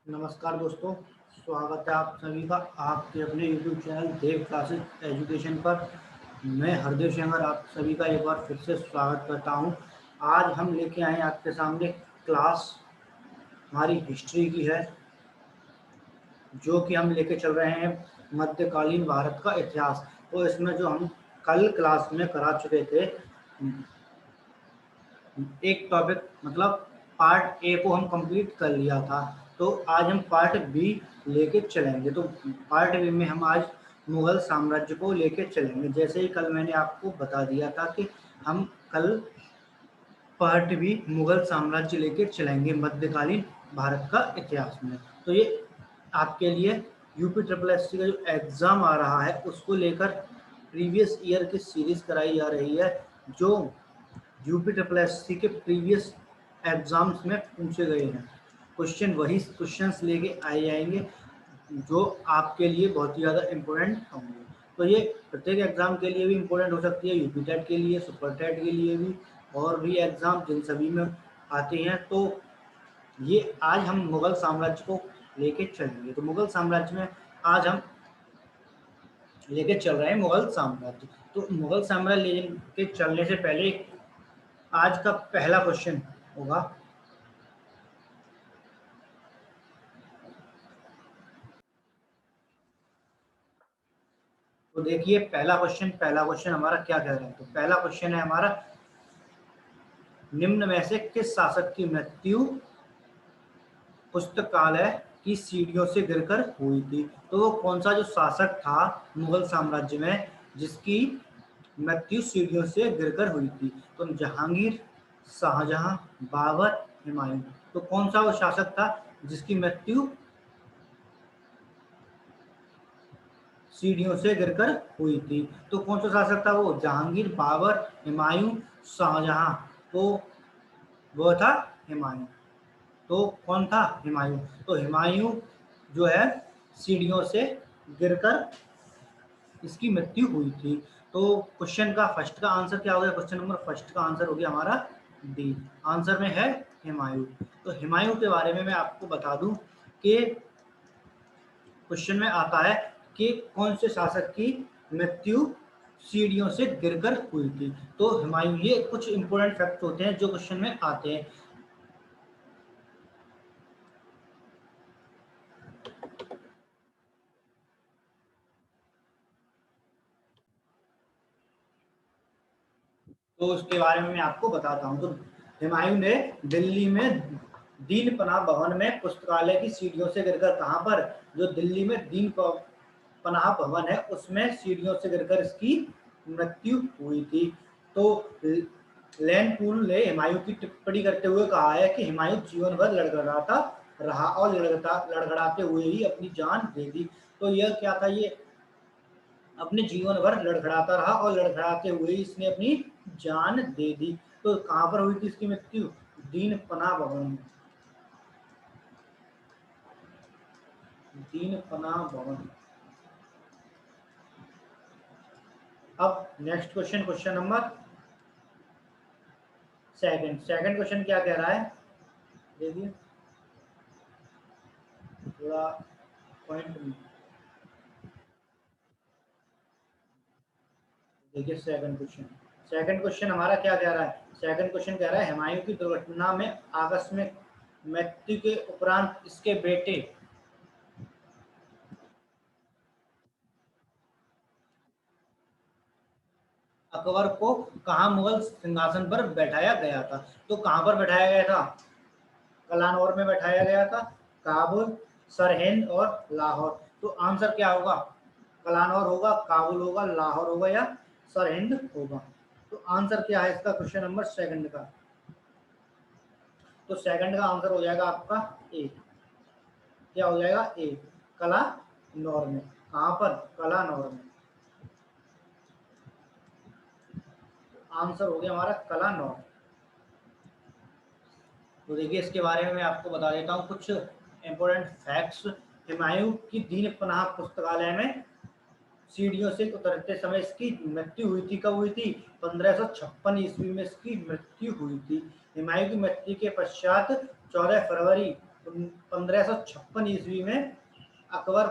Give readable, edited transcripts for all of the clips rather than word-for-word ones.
नमस्कार दोस्तों, स्वागत है आप सभी का आपके अपने YouTube चैनल देव क्लासेस एजुकेशन पर। मैं हरदेव शंकर आप सभी का एक बार फिर से स्वागत करता हूं। आज हम लेके आए आपके सामने क्लास हमारी हिस्ट्री की है, जो कि हम लेके चल रहे हैं मध्यकालीन भारत का इतिहास। तो इसमें जो हम कल क्लास में करा चुके थे, एक टॉपिक मतलब पार्ट ए को हम कंप्लीट कर लिया था। तो आज हम पार्ट बी लेके चलेंगे। तो पार्ट बी में हम आज मुगल साम्राज्य को लेके चलेंगे। जैसे ही कल मैंने आपको बता दिया था कि हम कल पार्ट बी मुगल साम्राज्य लेके चलेंगे मध्यकालीन भारत का इतिहास में। तो ये आपके लिए यूपी ट्रिपल एससी का जो एग्ज़ाम आ रहा है उसको लेकर प्रीवियस ईयर की सीरीज कराई जा रही है, जो यूपी ट्रिपल एससी के प्रीवियस एग्जाम्स में पूछे गए हैं। क्वेश्चन वही क्वेश्चंस लेके आए जाएंगे जो आपके लिए बहुत ही ज़्यादा इम्पोर्टेंट होंगे। तो ये प्रत्येक एग्जाम के लिए भी इम्पोर्टेंट हो सकती है, यूपी टेट के लिए, सुपर टेट के लिए भी, और भी एग्जाम जिन सभी में आते हैं। तो ये आज हम मुगल साम्राज्य को लेके चलेंगे। तो मुगल साम्राज्य में आज हम लेके चल रहे हैं मुगल साम्राज्य। तो मुगल साम्राज्य लेके चलने से पहले आज का पहला क्वेश्चन होगा, तो देखिए पहला क्वेश्चन हमारा क्या कह रहा है। तो पहला क्वेश्चन है हमारा, निम्न में से किस शासक की मृत्यु पुस्तकालय की सीढ़ियों से गिरकर हुई थी। तो वो कौन सा जो शासक था मुगल साम्राज्य में जिसकी मृत्यु सीढ़ियों से गिरकर हुई थी। तो जहांगीर, शाहजहां, बाबर, हुमायूं। तो कौन सा वो शासक था जिसकी मृत्यु सीढ़ियों से गिरकर हुई थी। तो कौन सा शासक था वो? जहांगीर, बाबर, हुमायूं, शाहजहां। तो वो था हुमायूं। तो कौन था? हुमायूं। तो हुमायूं जो है सीढ़ियों से गिरकर इसकी मृत्यु हुई थी। तो क्वेश्चन का फर्स्ट का आंसर क्या हो गया? क्वेश्चन नंबर फर्स्ट का आंसर हो गया हमारा डी। आंसर में है हुमायूं। तो हुमायूं के बारे में मैं आपको बता दूं कि क्वेश्चन में आता है कि कौन से शासक की मृत्यु सीढ़ियों से गिरकर हुई थी। तो हुमायूं, ये कुछ इंपॉर्टेंट फैक्ट होते हैं जो क्वेश्चन में आते हैं। तो उसके बारे में मैं आपको बताता हूँ। तो हुमायूं ने दिल्ली में दीन पनाह भवन में पुस्तकालय की सीढ़ियों से गिरकर, कहाँ पर? जो दिल्ली में दीन पनाह भवन है उसमें सीढ़ियों से गिरकर इसकी मृत्यु हुई थी। तो लैंडपूल ने हुमायूं की टिप्पणी करते हुए कहा है कि हुमायूं जीवन भर लड़खड़ाता रहा और लड़खड़ाते हुए ही अपनी जान दे दी। तो यह क्या था? ये अपने जीवन भर लड़खड़ाता रहा और लड़खड़ाते हुए इसने अपनी जान दे दी। तो कहां पर हुई थी इसकी मृत्यु? दीन पनाह भवन में। दीन पनाह भवन। अब next question, question number second question क्या कह रहा है? देखिए थोड़ा पॉइंट, देखिए सेकंड क्वेश्चन हमारा क्या कह रहा है? सेकंड क्वेश्चन कह रहा है, हुमायूं की दुर्घटना में आकस्मिक मृत्यु के उपरांत इसके बेटे अकबर को कहाँ मुगल सिंहासन पर बैठाया गया था। तो कहाँ पर बैठाया गया था? कलानौर में बैठाया गया था, काबुल, सरहिंद और लाहौर। तो आंसर क्या होगा? कलानौर होगा, काबुल होगा, लाहौर होगा या सरहिंद होगा। तो आंसर क्या है इसका? क्वेश्चन नंबर सेकंड का। तो सेकंड का आंसर हो जाएगा आपका ए। क्या हो जाएगा? ए, कलानौर में। कहाँ पर? कलानौर में। आंसर हो गया हमारा कलानौर। तो देखिए इसके बारे में मैं आपको बता देता हूँ कुछ इंपॉर्टेंट फैक्ट्स। हुमायूं की दीन पनाह पुस्तकालय में सीढ़ियों से उतरते समय इसकी मृत्यु हुई थी। कब हुई थी? 1556 ईस्वी में इसकी मृत्यु हुई थी। हुमायूं की मृत्यु के पश्चात 14 फरवरी 1556 ईस्वी में अकबर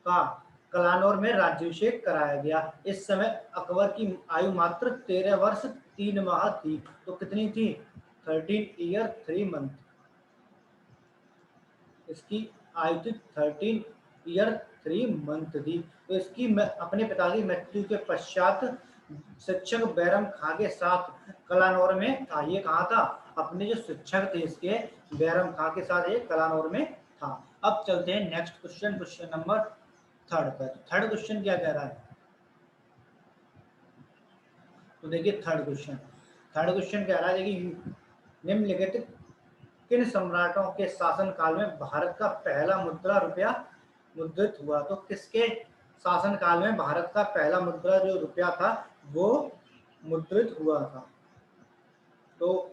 का कलानौर में राज्याभिषेक कराया गया। इस समय अकबर की आयु मात्र 13 वर्ष 3 माह थी। तो कितनी थी? 13 ईयर 3 मंथ। इसकी आयु थी 13 ईयर 3 मंथ थी। तो इसकी अपने पिता की मृत्यु के पश्चात शिक्षक बैरम खां के साथ कलानौर में था। ये कहा था? अपने जो शिक्षक थे इसके, बैरम खां के साथ ये कलानौर में था। अब चलते हैं नेक्स्ट क्वेश्चन, क्वेश्चन नंबर 3 पर। थर्ड क्वेश्चन क्या कह रहा है? तो देखिए थर्ड क्वेश्चन कह रहा है कि निम्नलिखित किन सम्राटों के शासन काल में भारत का पहला मुद्रा रुपया मुद्रित हुआ? तो किसके शासन काल में भारत का पहला मुद्रा जो रुपया था वो मुद्रित हुआ था? तो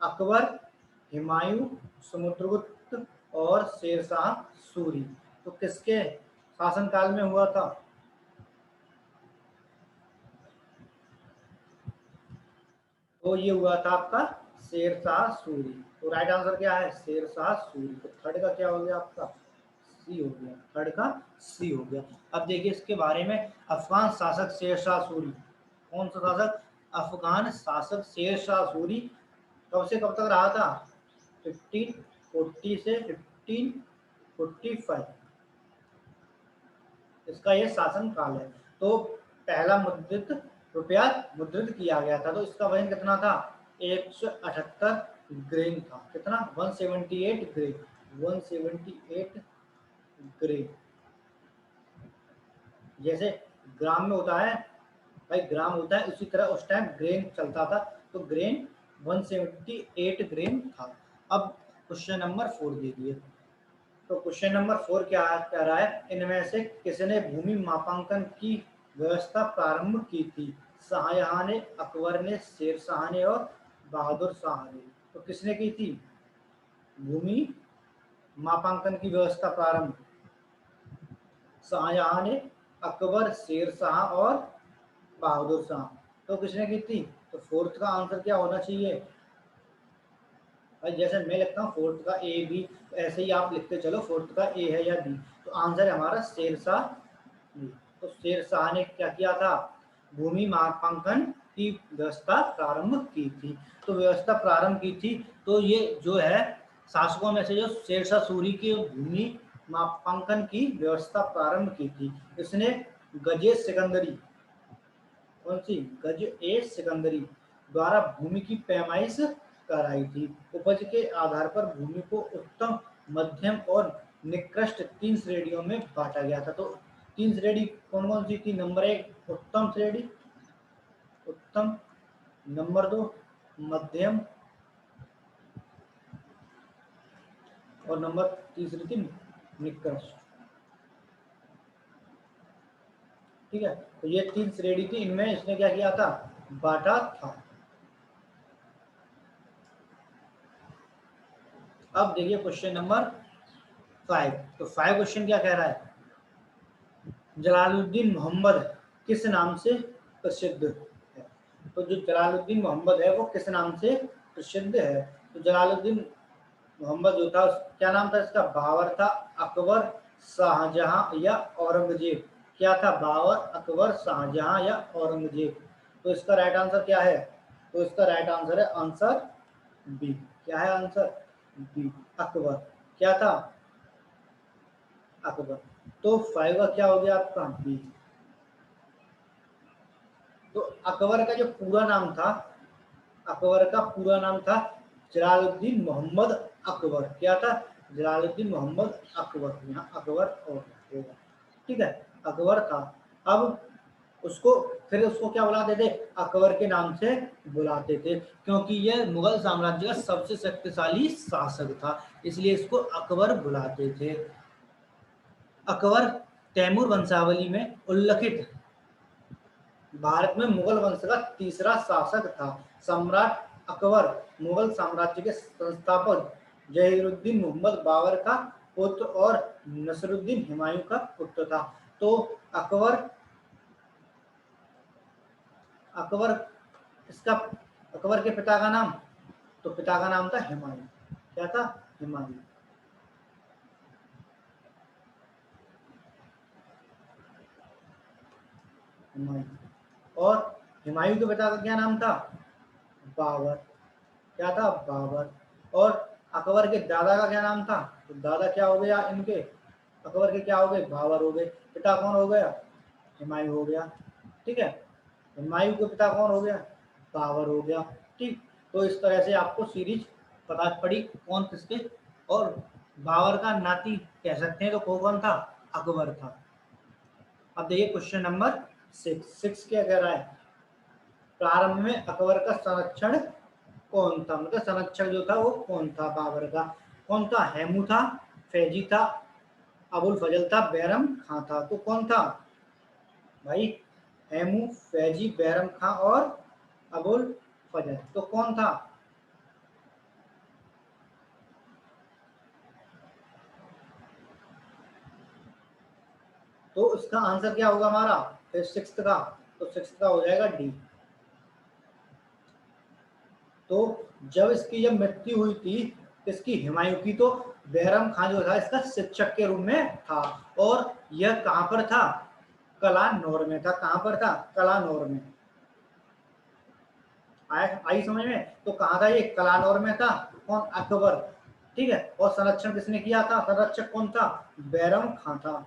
अकबर, हुमायूं, समुद्रगुप्त और शेरशाह सूरी। तो किसके शासन काल में हुआ था? तो ये हुआ था आपका शेरशाह सूरी। तो राइट आंसर क्या है? शेरशाह सूरी। तो थर्ड का क्या हो गया आपका? सी हो गया। थर्ड का सी हो गया। अब देखिए इसके बारे में, अफगान शासक शेरशाह सूरी। कौन सा शासक? अफगान शासक शेरशाह सूरी कब से कब तक रहा था? 1540 से 1545 इसका ये शासन काल है। तो पहला मुद्रित रुपया मुद्रित किया गया था। तो इसका वजन कितना था? 178 ग्रेन था। कितना? 178 ग्रेन। 178 ग्रेन। जैसे ग्राम में होता है भाई, ग्राम होता है, उसी तरह उस टाइम ग्रेन चलता था। तो ग्रेन 178 ग्रेन था। अब क्वेश्चन नंबर 4 देखिए। तो क्वेश्चन नंबर 4 क्या कह रहा है? इनमें से किसने भूमि मापांकन की व्यवस्था प्रारंभ की थी? शाहजहां ने, अकबर ने, शेरशाह ने और बहादुर शाह ने। तो किसने की थी भूमि मापांकन की व्यवस्था प्रारंभ? शाहजहां ने, अकबर, शेरशाह और बहादुर शाह। तो किसने की थी? तो फोर्थ का आंसर क्या होना चाहिए? भाई जैसे मैं लिखता हूँ फोर्थ का ए बी, ऐसे ही आप लिखते चलो फोर्थ का ए है या बी। तो आंसर है हमारा शेरशाह बी। तो शेरशाह ने क्या किया था? भूमि मापांकन की व्यवस्था प्रारंभ की थी। तो व्यवस्था प्रारंभ की थी। तो ये जो है शासकों में से जो शेरशाह सूरी की भूमि मापांकन की व्यवस्था प्रारंभ की थी, इसने गजे सिकंदरी, कौन सी? गज ए सिकंदरी द्वारा भूमि की पैमाइश कराई थी। उपज के आधार पर भूमि को उत्तम, मध्यम और निकृष्ट 3 श्रेणियों में बांटा गया था। तो 3 श्रेणी कौन कौन सी थी? नंबर 1 उत्तम श्रेणी, उत्तम। नंबर 2 मध्यम, और नंबर तीसरी थी निकृष्ट। ठीक है, तो ये 3 श्रेणी थी, इनमें इसने क्या किया था? बांटा था। अब देखिए क्वेश्चन नंबर 5। तो 5 क्वेश्चन क्या कह रहा है? जलालुद्दीन मोहम्मद किस नाम से प्रसिद्ध है? तो जो जलालुद्दीन मोहम्मद है वो किस नाम से प्रसिद्ध है? तो जलालुद्दीन मोहम्मद जो था, क्या नाम था इसका? बाबर था, अकबर, शाहजहां या औरंगजेब? क्या था? बाबर, अकबर, शाहजहां या औरंगजेब? तो इसका राइट आंसर क्या है? तो इसका राइट आंसर है आंसर बी। क्या है आंसर? बी, अकबर। क्या था? अकबर। तो 5 का क्या हो गया आपका? बी। तो अकबर का जो पूरा नाम था, अकबर का पूरा नाम था जलालुद्दीन मोहम्मद अकबर। क्या था? जलालुद्दीन मोहम्मद अकबर। यहाँ अकबर और होगा। ठीक है, अकबर था। अब उसको फिर उसको क्या बुलाते थे? अकबर के नाम से बुलाते थे, क्योंकि यह मुगल साम्राज्य का सबसे शक्तिशाली शासक था, इसलिए इसको अकबर बुलाते थे। अकबर तैमूर वंशावली में उल्लिखित भारत में मुगल वंश का तीसरा शासक था। सम्राट अकबर मुगल साम्राज्य के संस्थापक जहीरुद्दीन मोहम्मद बाबर का पुत्र और नसरुद्दीन हुमायूं का पुत्र था। तो अकबर अकबर इसका अकबर के पिता का नाम, तो पिता का नाम था हुमायूं। क्या था? हुमायूं। हुमायूं। और हुमायूं के पिता का क्या नाम था? बाबर। क्या था? बाबर। और अकबर के दादा का क्या नाम था? तो दादा क्या हो गया इनके? अकबर के क्या हो गए? बाबर हो गए। पिता कौन हो गया? हुमायूं हो गया। ठीक है, हुमायूं के पिता कौन हो गया? बाबर हो गया। ठीक, तो इस तरह से आपको सीरीज पता पड़ी कौन किसके। और बाबर का नाती कह सकते हैं तो कौन था? अकबर था। अब देखिए क्वेश्चन नंबर 6 क्या कह रहा है? प्रारंभ में अकबर का संरक्षण कौन था? मतलब संरक्षक जो था वो कौन था बाबर का? कौन था? हेमू था, फैजी था, अबुल फजल था, बैरम खां था। तो कौन था भाई? हेमू, फैजी, बैरम खां और अबुल फजल। तो कौन था? तो इसका आंसर क्या होगा हमारा फिर सिक्स्थ का? तो सिक्स्थ का हो जाएगा डी। तो जब मृत्यु हुई थी इसकी, हुमायूं की, तो बैरम खान जो था इसका शिक्षक के रूप में था। और यह कहां पर था? कलानौर में था। कहां पर था? कलानौर में। आई समझ में? तो कहा था ये? कलानौर में था। कौन? अकबर। ठीक है, और संरक्षण किसने किया था? संरक्षक कौन था? बैरम खान था।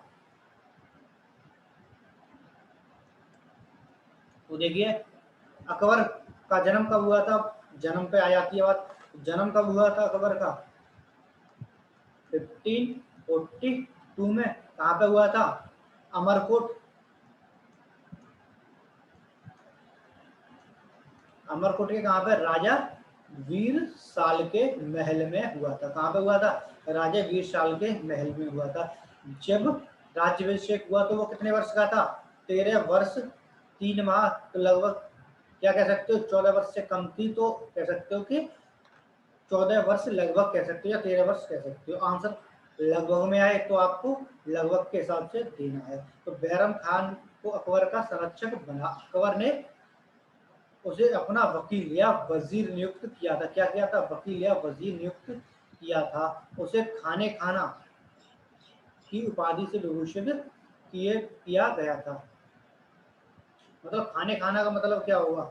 तो देखिए अकबर का जन्म कब हुआ था? जन्म पे आ जाती है बात। जन्म कब हुआ था अकबर का? 1542 में। कहाँ पे हुआ था? अमरकोट। अमरकोट के कहाँ पे? राजा वीर साल के महल में हुआ था। कहाँ पे हुआ था? राजा वीर साल के महल में हुआ था। जब राज्याभिषेक हुआ तो वो कितने वर्ष का था? 13 वर्ष 3 माह। तो लगभग क्या कह सकते हो? 14 वर्ष से कम थी। तो कह सकते हो कि 14 वर्ष लगभग कह सकते हो, या 13 वर्ष कह सकते हो। आंसर लगभग में आए तो आपको लगभग के हिसाब से देना है। तो बैरम खान को अकबर का संरक्षक बना। अकबर ने उसे अपना वकील या वजीर नियुक्त किया था। क्या किया था? वकील या वजीर नियुक्त किया था। उसे खाने खाना की उपाधि से विभूषित किया गया था। मतलब खाने खाना का मतलब क्या होगा?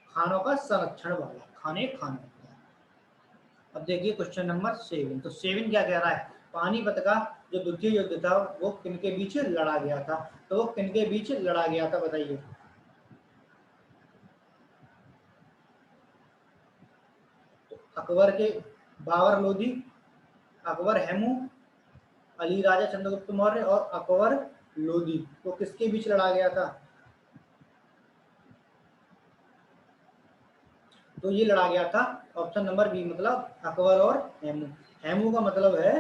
खानों का संरक्षण वाला, खाने खाना। अब देखिए क्वेश्चन नंबर 7। तो 7 क्या कह रहा है? पानीपत का जो द्वितीय युद्ध था वो किनके बीच लड़ा गया था? तो वो किनके बीच लड़ा गया था बताइए? तो अकबर के, बाबर लोधी, अकबर हेमू, अली राजा चंद्रगुप्त मौर्य और अकबर लोधी। तो किसके बीच लड़ा गया था? तो ये लड़ा गया था ऑप्शन नंबर बी, मतलब अकबर और हेमू। हेमू का मतलब है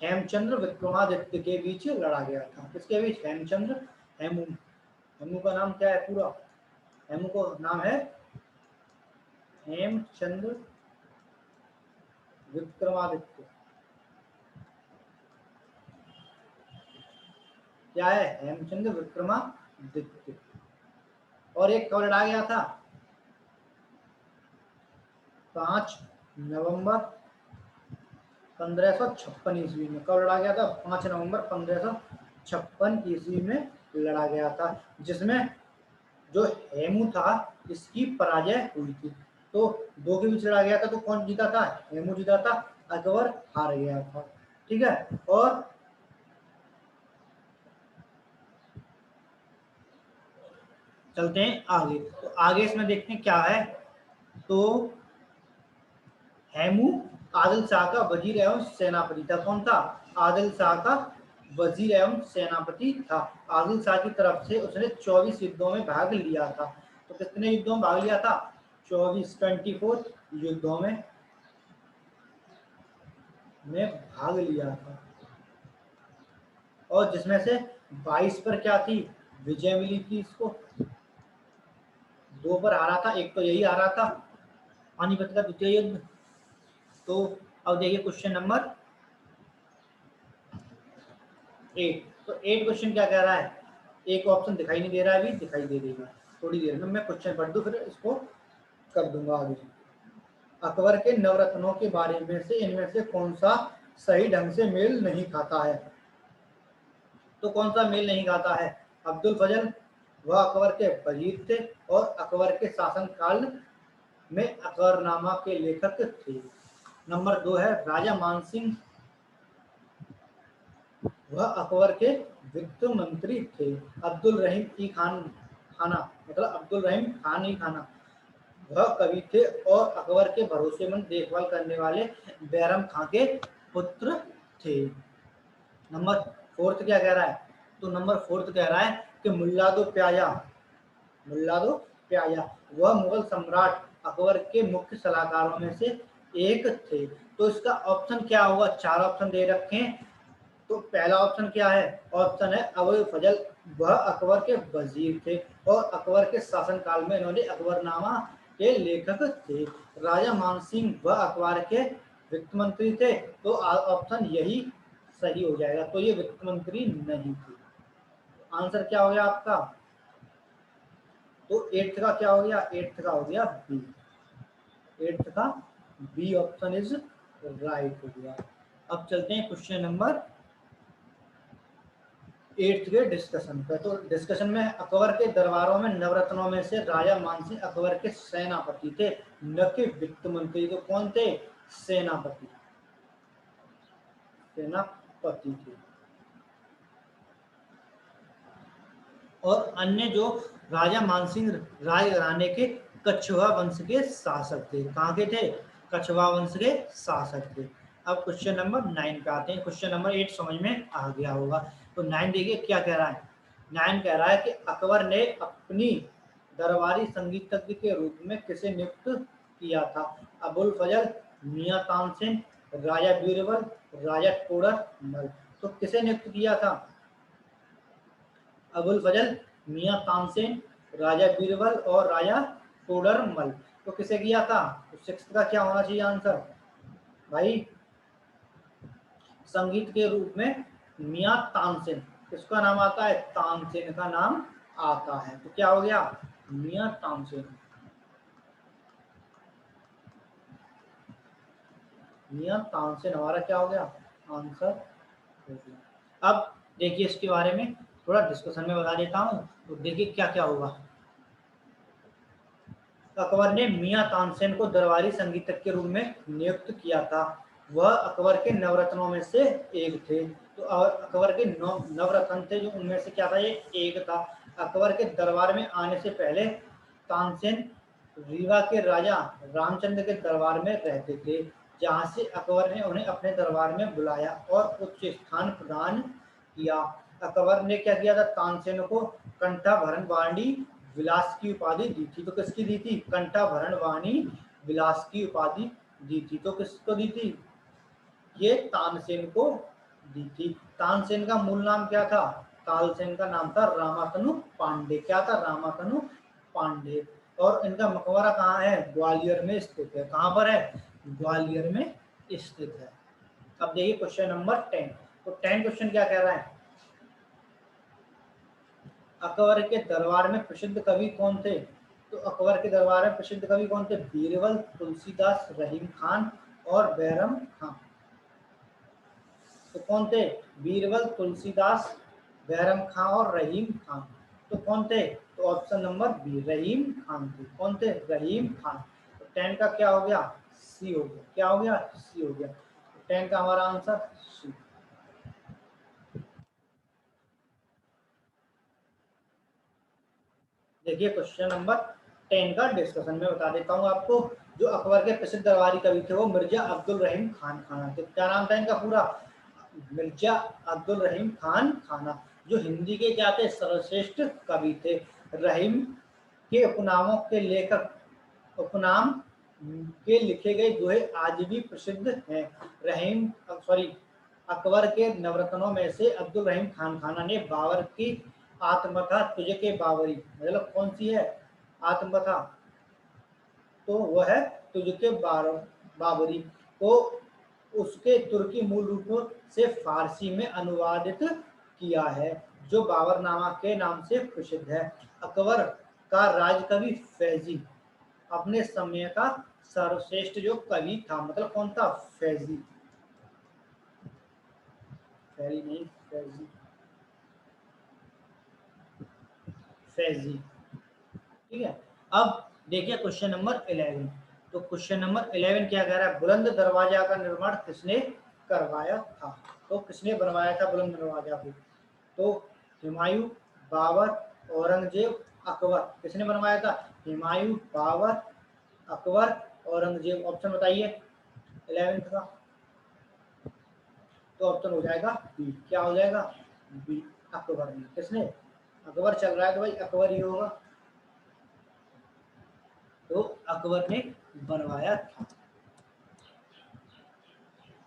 हेमचंद्र विक्रमादित्य के बीच लड़ा गया था। किसके बीच? हेमचंद्र, हेमू। हेमू का नाम क्या है पूरा? हेमू को नाम है हेमचंद्र विक्रमादित्य। क्या है? हेमचंद्र विक्रमादित्य। और एक कब लड़ा गया था? 5 नवंबर 1556 ईस्वी में। कब लड़ा गया था? 5 नवंबर 1556 ईस्वी में लड़ा गया था, जिसमें जो हेमू था इसकी पराजय हुई थी। तो दो के बीच लड़ा गया था। तो कौन जीता था? हेमू जीता था, अकबर हार गया था। ठीक है, और चलते हैं आगे। तो आगे इसमें देखते हैं क्या है। तो हेमू आदिल शाह का वजीर एवं सेनापति था। कौन था? आदिल शाह का वजीर एवं सेनापति था। आदिल शाह की तरफ से उसने 24 युद्धों में भाग लिया था। तो कितने युद्धों में भाग लिया था? 24 युद्धों में भाग लिया था। और जिसमें से 22 पर क्या थी? विजय मिली थी इसको। 2 पर हारा था, एक तो यही हारा था, पानीपत का द्वितीय युद्ध। तो अब देखिए क्वेश्चन नंबर 8। तो 8 क्वेश्चन क्या कह रहा है? एक ऑप्शन दिखाई नहीं दे रहा है, अभी दिखाई दे देगा थोड़ी देर में। मैं क्वेश्चन पढ़ दूं फिर इसको कर दूंगा आगे। अकबर के नवरत्नों के बारे में से इनमें से कौन सा सही ढंग से मेल नहीं खाता है? तो कौन सा मेल नहीं खाता है? अब्दुल फजल वह अकबर के वजीर थे और अकबर के शासनकाल में अकबरनामा के लेखक थे। नंबर 2 है राजा मानसिंह वह अकबर के वित्त मंत्री थे। अब्दुल रहीम ई खान खाना मतलब अब्दुल रहीम खान ई खाना वह कवि थे और अकबर के भरोसेमंद देखभाल करने वाले बैरम खां के पुत्र थे। नंबर 4 क्या कह रहा है? तो नंबर 4 कह रहा है कि मुल्ला दो प्याजा वह मुगल सम्राट अकबर के मुख्य सलाहकारों में से एक थे। तो इसका ऑप्शन क्या होगा? 4 ऑप्शन दे रखे हैं। तो पहला ऑप्शन क्या है? ऑप्शन है अबुल फजल वह अकबर के वजीर थे और अकबर के शासनकाल में इन्होंने अकबरनामा के लेखक थे। राजा मानसिंह वह अकबर के वित्त मंत्री थे। तो ऑप्शन यही सही हो जाएगा। तो ये वित्त मंत्री नहीं थे। आंसर क्या हो गया आपका? तो 8th का क्या हो गया? 8th का हो गया बी। 8th का बी ऑप्शन इज राइट हो गया। अब चलते हैं क्वेश्चन नंबर 8th के डिस्कशन पे। तो डिस्कशन में अकबर के दरबारों में नवरत्नों में से राजा मानसिंह अकबर के सेनापति थे, न कि वित्त मंत्री। तो कौन थे? सेनापति सेनापति थे। और अन्य जो राजा मानसिंह रायघराने के कछुआ वंश के शासक थे। कहाँ के थे? कछुआ वंश के शासक थे। अब क्वेश्चन नंबर 9 पे आते हैं। क्वेश्चन नंबर 8 समझ में आ गया होगा। तो 9 देखिए क्या कह रहा है। 9 कह रहा है कि अकबर ने अपनी दरबारी संगीतज्ञ के रूप में किसे नियुक्त किया था? अबुल फजल, मियां तानसेन, राजा बीरबल, राजा टोडर मल। तो किसे नियुक्त किया था? अबुल फजल, मियां तानसेन, राजा बीरबल और राजा टोडर मल। तो किसे किया था? तो 6th का क्या होना चाहिए आंसर भाई? संगीत के रूप में मियां तानसेन। किसका नाम आता है? तानसेन का नाम आता है। तो क्या हो गया? मियां तानसेन। मियां तानसेन हमारा क्या हो गया? आंसर हो गया। अब देखिए इसके बारे में थोड़ा डिस्कशन में बता देता हूँ। तो देखिए क्या क्या होगा। अकबर ने मियां तानसेन को दरबारी संगीतज्ञ के रूप में नियुक्त किया था। वह अकबर के नवरत्नों में से एक थे। तो अकबर के नवरत्न थे जो उनमें से क्या था? ये एक था। अकबर के दरबार में आने से पहले तानसेन रीवा के राजा रामचंद्र के दरबार में रहते थे, जहां से अकबर ने उन्हें अपने दरबार में बुलाया और उच्च स्थान प्रदान किया। अकबर ने क्या किया था? तानसेन को कंठाभरण वाणी विलास की उपाधि दी थी। तो किसकी दी थी? कंठाभरण वाणी विलास की उपाधि दी थी। तो किसको दी थी? ये तानसेन को दी थी। तानसेन का मूल नाम क्या था? तानसेन का नाम था रामातनु पांडे। क्या था? रामातनु पांडे। और इनका मकबरा कहाँ है? ग्वालियर में स्थित है। कहाँ पर है? ग्वालियर में स्थित है। अब देखिए क्वेश्चन नंबर 10। तो 10 क्वेश्चन क्या कह रहा है? अकबर के दरबार में प्रसिद्ध कवि कौन थे? तो अकबर के दरबार में प्रसिद्ध कवि कौन थे? बीरबल, तुलसीदास, रहीम खान और बैरम खां। तो कौन थे? बीरबल, तुलसीदास, बैरम खां और रहीम खान। तो कौन थे? तो ऑप्शन नंबर बी रहीम खान थे। कौन थे? रहीम खान। तो 10 का क्या हो गया? सी हो गया। क्या हो गया? सी हो गया। तो 10 का हमारा आंसर सी। देखिए क्वेश्चन नंबर 10 का डिस्कशन में बता देता हूँ आपको। जो अकबर के प्रसिद्ध दरबारी कवि थे वो मिर्जा अब्दुल रहीम खान खाना थे। क्या नाम था इनका पूरा? मिर्जा अब्दुल रहीम खान खाना। जो हिंदी के क्या थे? सर्वश्रेष्ठ कवि थे। रहीम के उपनामों के लेखक उपनाम के लिखे गए दोहे आज भी प्रसिद्ध हैं। रहीम सॉरी अकबर के नवरत्नों में से अब्दुल रहीम खान खाना ने बाबर की आत्मकथा तुझे के बाबरी मतलब कौन सी है आत्मकथा? तो वह है तुझे के बाबरी को उसके तुर्की मूल रूपों से फारसी में अनुवादित किया है, जो बाबरनामा के नाम से प्रसिद्ध है। अकबर का राजकवि फैजी अपने समय का सर्वश्रेष्ठ जो कवि था, मतलब कौन था? फैजी। फैजी नहीं, फैजी। फैजी। ठीक है, अब देखिए क्वेश्चन नंबर 11। तो क्वेश्चन नंबर 11 क्या कह रहा है, बुलंद दरवाजा का निर्माण किसने करवाया था? तो किसने बनवाया था बुलंद दरवाजा को? तो हुमायूं, बाबर, औरंगजेब, अकबर। किसने बनवाया था? हुमायूं, बाबर, अकबर, औरंगजेब। ऑप्शन बताइए 11th का। तो ऑप्शन हो जाएगा बी। क्या हो जाएगा? बी, अकबर ने। किसने? अकबर चल रहा है तो भाई अकबर ही होगा। तो अकबर ने बनवाया था।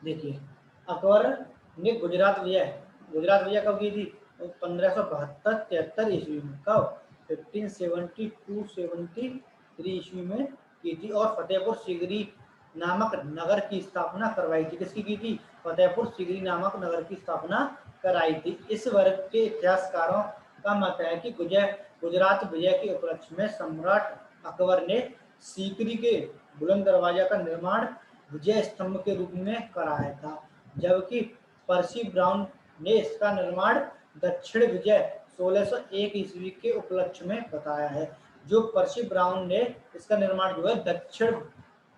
देखिए, अकबर ने गुजरात विजय कब की थी? तो 1572-73 ईस्वी में। कब? 1572-73 ईस्वी में की थी। और फतेहपुर सीकरी नामक नगर की स्थापना करवाई थी। किसकी की थी? फतेहपुर सीकरी नामक नगर की स्थापना कराई थी। इस वर्ग के इतिहासकारों का मत है कि गुजरात विजय के उपलक्ष्य में सम्राट अकबर ने सीकरी के बुलंद दरवाजा का निर्माण विजय स्तंभ के रूप में कराया था, जबकि पर्सी ब्राउन ने इसका निर्माण दक्षिण विजय 1601 ईस्वी के उपलक्ष्य में बताया है। जो पर्सी ब्राउन ने इसका निर्माण जो है दक्षिण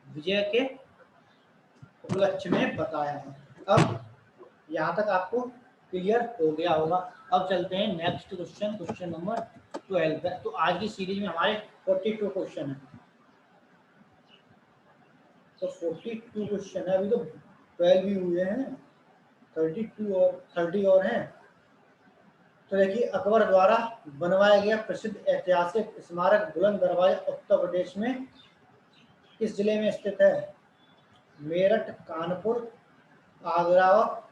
विजय के उपलक्ष्य में बताया है। अब यहाँ तक आपको क्लियर हो गया होगा। अब चलते हैं नेक्स्ट क्वेश्चन, क्वेश्चन नंबर 12 है। तो आज की सीरीज में हमारे 42 क्वेश्चन है। तो 42 क्वेश्चन है, अभी तो 12 ही हुए हैं, 32 और 30 और हैं। तो देखिए, अकबर द्वारा बनवाया गया प्रसिद्ध ऐतिहासिक स्मारक बुलंद दरवाजा उत्तर प्रदेश में किस जिले में स्थित है? मेरठ, कानपुर, आगरा और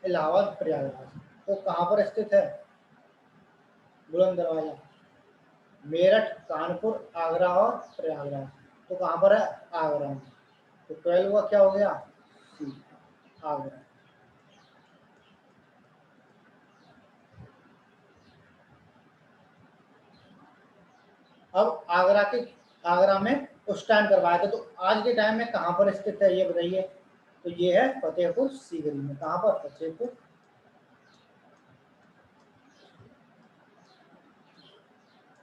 इलाहाबाद, प्रयागराज। तो कहाँ पर स्थित है बुलंद दरवाजा? मेरठ, कानपुर, आगरा और प्रयागराज। तो कहाँ पर है? आगरा में। तो 12 का क्या हो गया? सी, आगरा। अब आगरा में उस टाइम करवाया था, तो आज के टाइम में कहाँ पर स्थित है ये बताइए? तो ये है फतेहपुर सीकरी में। कहाँ पर?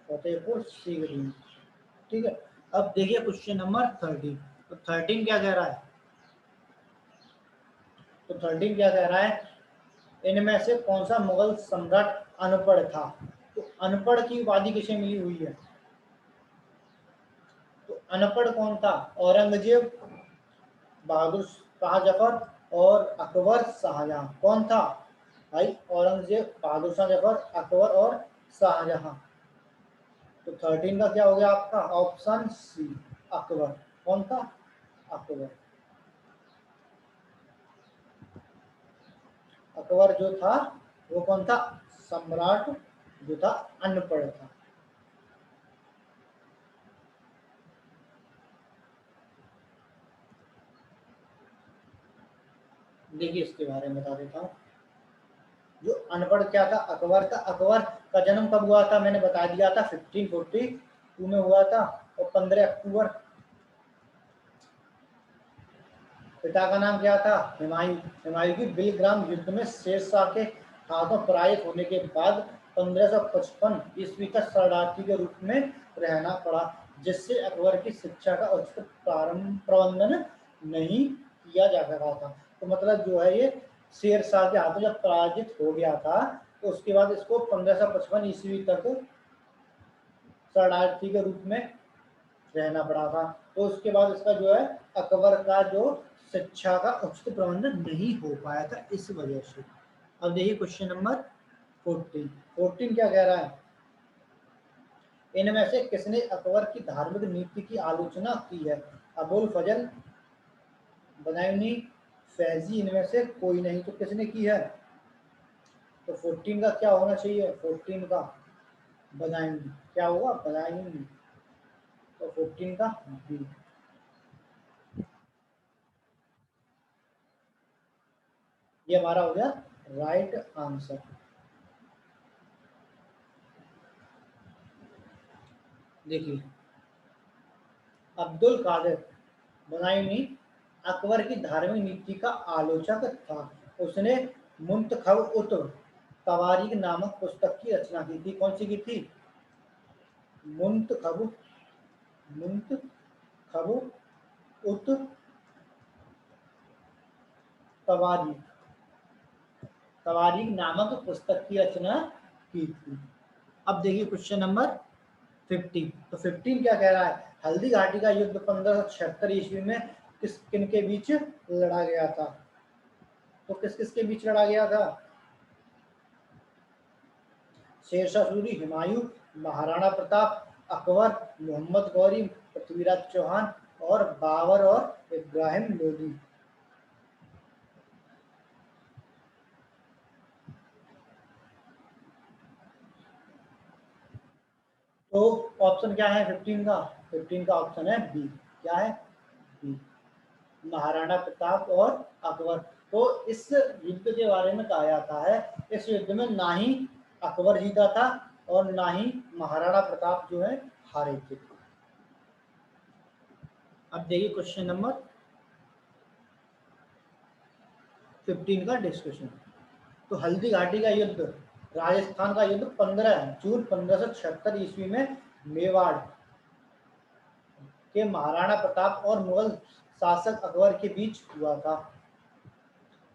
फतेहपुर सीकरी में। ठीक है, अब देखिए क्वेश्चन नंबर 13। तो 13 क्या कह रहा है? तो 13 क्या कह रहा है, इनमें से कौन सा मुगल सम्राट अनपढ़ था? तो अनपढ़ की उपाधि किसे मिली हुई है? तो अनपढ़ कौन था? औरंगजेब, बहादुर शाह जफर और अकबर शाहजहां। कौन था भाई? औरंगजेब, बहादुर शाह जफर, अकबर और शाहजहां। तो 13 का क्या हो गया आपका? Option C, Akbar. कौन था? अकबर। अकबर जो था वो कौन था? सम्राट जो था अनपढ़ था। देखिए, इसके बारे में बता देता हूँ। जो अनपढ़ क्या था? अकबर था। अकबर का जन्म कब हुआ था? मैंने बता दिया था 1542 में हुआ था, और 15 अक्टूबर। पिता का नाम क्या था? हुमायूं। हुमायूं की बिलग्राम युद्ध में शेरशाह के हाथों पराजित होने के बाद 1555 ईस्वी तक शरणार्थी के रूप में रहना पड़ा, जिससे अकबर की शिक्षा का उचित प्रबंधन नहीं किया जा सका था। तो मतलब जो है ये शेरशाह के हाथों जब पराजित हो गया था, तो उसके बाद इसको 1555 ईस्वी तक शरणार्थी के रूप में रहना पड़ा था। तो उसके बाद इसका जो है अकबर का जो शिक्षा का उचित प्रबंधन नहीं हो पाया था, इस वजह से। अब देखिए क्वेश्चन नंबर 14। 14 क्या कह रहा है, इनमें से किसने अकबर की धार्मिक नीति की आलोचना की है? अबुल फजल, बदायूनी, फैजी। इनमें से कोई नहीं। तो किसने की है? तो 14 का क्या होना चाहिए? 14 का बदायूनी। क्या होगा? बदायूनी। तो 14 का बी। ये हमारा हो गया राइट आंसर। देखिए, अब्दुल कादिर बदायूनी अकबर की धार्मिक नीति का आलोचक था। उसने मुंतखब उत तवारीख नामक पुस्तक की रचना की थी। कौन सी की थी? मुंतखब मुंतखब उत तवारीख तवारीख नामक पुस्तक की रचना की थी। अब देखिए क्वेश्चन नंबर 15। तो 15 क्या कह रहा है, हल्दी घाटी का युद्ध 1576 ईस्वी में किन के बीच लड़ा गया था। तो किस किस के बीच लड़ा गया था, शेरशाह सूरी, हुमायूं, महाराणा प्रताप, अकबर, मोहम्मद गौरी, पृथ्वीराज चौहान और बाबर और इब्राहिम लोदी। तो ऑप्शन क्या है 15 का, 15 का ऑप्शन है बी। क्या है, बी, महाराणा प्रताप और अकबर। तो इस युद्ध के बारे में कहा जाता है, इस युद्ध में ना ही अकबर जीता था और ना ही महाराणा प्रताप जो है हारे थे। अब देखिए क्वेश्चन नंबर 15 का डिस्कशन। तो हल्दी घाटी का युद्ध, राजस्थान का युद्ध 15 जून 1576 ईस्वी में मेवाड़ के महाराणा प्रताप और मुगल शासक अकबर के बीच हुआ था।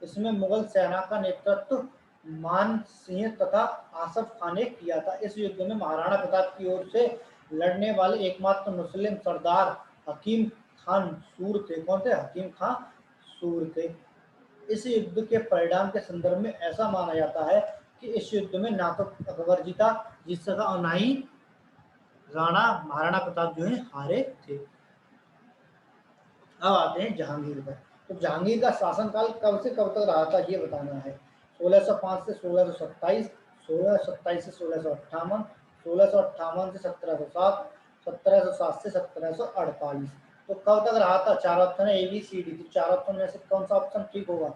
इसमें मुगल सेना का नेतृत्व मान सिंह तथा आसफ खान ने किया था। इस युद्ध में महाराणा प्रताप की ओर से लड़ने वाले एकमात्र मुस्लिम सरदार हकीम खान सूर थे। कौन थे, हकीम खान सूर थे। इस युद्ध के परिणाम के संदर्भ में ऐसा माना जाता है कि इस युद्ध में ना तो अकबर जीत सका और ना ही महाराणा प्रताप जो है हारे थे। अब आते हैं जहांगीर पर। तो जहांगीर का शासनकाल कब से कब तक रहा था ये बताना है। 1605 से 1627, 1627 से 1658, 1658 से 1707, 1707 से 1748। तो कब तक रहा था, चार ऑप्शन है ए बी सी डी। तो चार ऑप्शन में से कौन सा ऑप्शन ठीक होगा,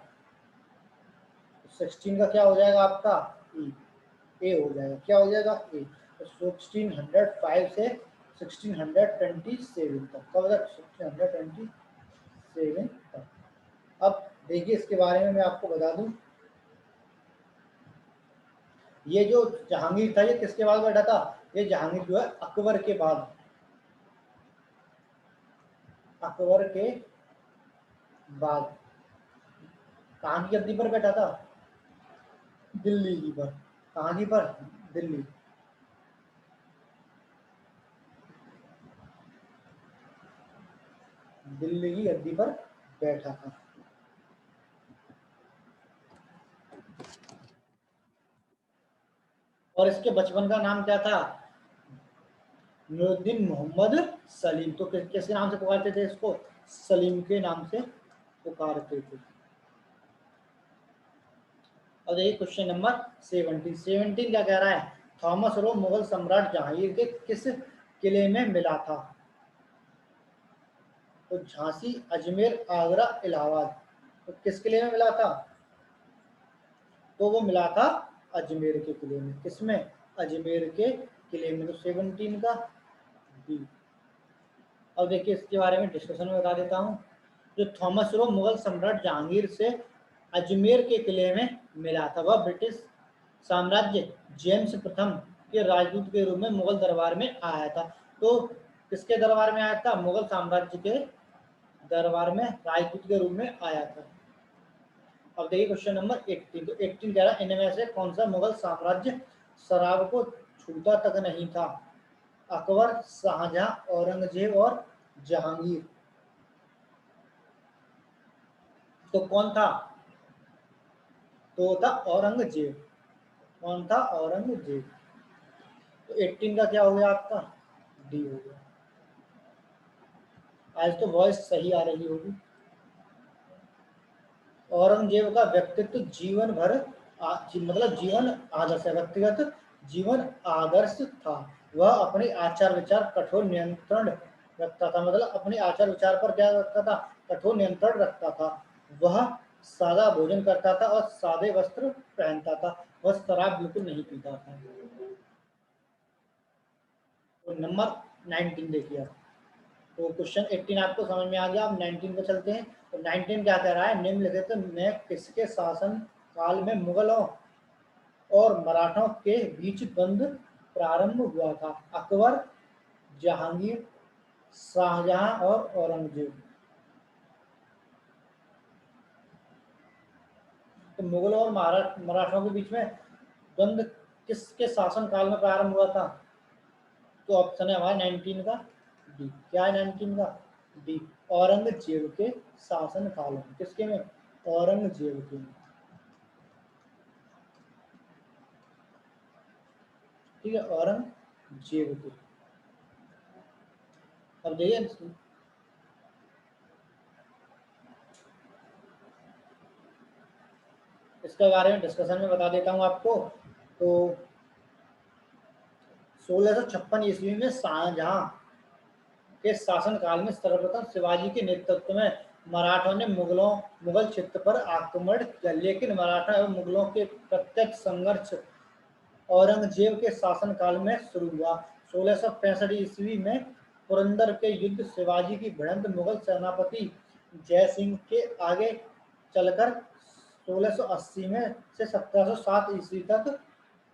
16 का क्या हो जाएगा आपका, ए हो जाएगा। क्या हो जाएगा, ए। तो 1605 से 1627 तक, कब तक, 1627 तक। अब देखिए इसके बारे में मैं आपको बता दूं, ये जो जहांगीर था ये किसके बाद बैठा था, ये जहांगीर जो है अकबर के बाद, अकबर के बाद कहाँ की गद्दी पर बैठा था, दिल्ली की पर। कहाँ की पर, दिल्ली। दिल्ली की गद्दी पर बैठा था। और इसके बचपन का नाम क्या था, नूरुद्दीन मोहम्मद सलीम। तो किसके नाम से पुकारते थे इसको, सलीम के नाम से पुकारते थे। और देखिए क्वेश्चन नंबर 17 क्या कह रहा है, थॉमस रो मुगल सम्राट जहांगीर के किस किले में मिला था। तो झांसी, अजमेर, आगरा, इलाहाबाद। तो किस किले में मिला था, तो वो मिला था अजमेर के किले में। किसमें, अजमेर के किले में। तो 17 का बी। अब देखिए इसके बारे में डिस्कशन में बता देता हूँ। जो थॉमस रो मुगल सम्राट जहांगीर से अजमेर के किले में मिला था, वह ब्रिटिश साम्राज्य जेम्स प्रथम के राजदूत के रूप में मुगल दरबार में आया था। तो किसके दरबार में आया था, मुगल साम्राज्य के दरबार में राजदूत के रूप में आया था। अब देखिए क्वेश्चन नंबर 18। तो 18 कह रहा है, इनमें से कौन सा मुगल साम्राज्य शराब को छूता तक नहीं था, अकबर, शाहजहां, औरंगजेब और जहांगीर। तो कौन था, तो था औरंगजेब। कौन था, औरंगजेब। तो 18 का क्या हो गया आपका, डी हो गया। आज तो वॉइस सही आ रही होगी। औरंगजेब का व्यक्तित्व जीवन भर मतलब जीवन आदर्श है, व्यक्तिगत जीवन आदर्श था। वह अपने आचार विचार कठोर नियंत्रण रखता था, मतलब अपने आचार विचार पर क्या रखता था, कठोर नियंत्रण रखता था। वह सादा भोजन करता था और सादे वस्त्र पहनता था। वह शराब बिल्कुल नहीं पीता था। तो नंबर 19 देखिए आप। तो क्वेश्चन 18 आपको समझ में आ गया। अब 19 पे चलते हैं। तो 19 क्या कह रहा है, निम्नलिखित में किसके शासन काल में मुगलों और मराठों के बीच द्वंद्व प्रारंभ हुआ था, अकबर, जहांगीर, शाहजहां और औरंगजेब। तो मुगलों और मराठों के बीच में द्वंद्व किसके शासन काल में प्रारंभ हुआ था? तो ऑप्शन है हमारा 19 का डी। क्या है 19 का डी? औरंगजेब के शासन काल में। किसके में? औरंगजेब के में। ठीक है, औरंगजेब के। अब देखिए इसके बारे में डिस्कशन में बता देता हूं आपको। तो 1656 ईस्वी में शाहजहां के शासनकाल में सर्वप्रथम शिवाजी के नेतृत्व में मराठों ने मुगल क्षेत्र पर आक्रमण किया, लेकिन मराठा एवं मुगलों के प्रत्यक्ष संघर्ष औरंगजेब के शासनकाल में शुरू हुआ। 1665 ईस्वी में पुरंदर के युद्ध शिवाजी की भिड़ंत मुगल सेनापति जय सिंह के आगे चलकर 1680 में से 1707 ईस्वी तक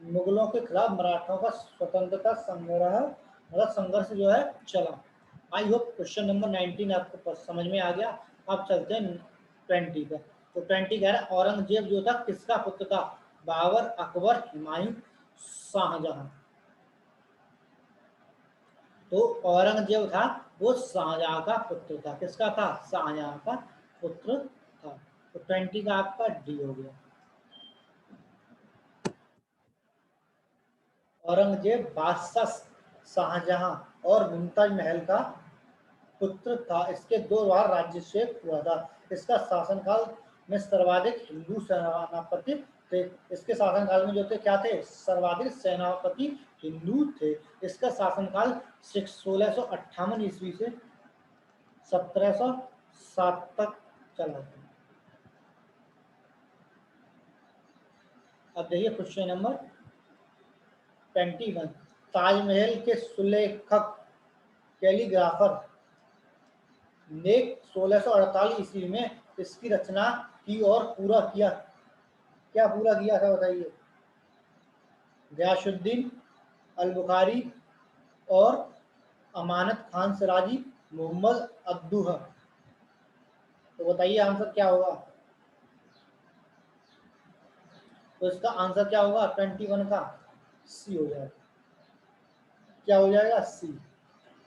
मुगलों के खिलाफ मराठों का स्वतंत्रता संघर्ष जो है चला। आई होप क्वेश्चन नंबर 19 आपको समझ में आ गया। अब चलते हैं 20 का। तो 20 कह रहा है औरंगजेब जो था किसका पुत्र था? बाबर, अकबर, हुमायूं, शाहजहां। तो औरंगजेब था वो शाहजहां का पुत्र था। किसका था? शाहजहां का पुत्र था। तो 20 का आपका डी हो गया। औरंगजेब बादशाह शाहजहां और मुमताज महल का पुत्र था। इसके 2 बार राज्याभिषेक हुआ था। इसका शासनकाल में सर्वाधिक हिंदू सेनापति थे। इसके शासनकाल में जो थे क्या थे? सर्वाधिक सेनापति हिंदू थे। इसका शासनकाल 1658 ईस्वी से 1707 तक चला था। अब देखिए क्वेश्चन नंबर 21। ताजमहल के सुलेखक कैलीग्राफर ने 1648 ईस्वी में इसकी रचना की और पूरा किया। क्या पूरा किया था बताइए? गयासुद्दीन अल बुखारी और अमानत खान सिराजी, मोहम्मद अब्दुह। तो बताइए आंसर क्या होगा? तो इसका आंसर क्या होगा 21 का? सी हो जाएगा। क्या हो जाएगा? सी।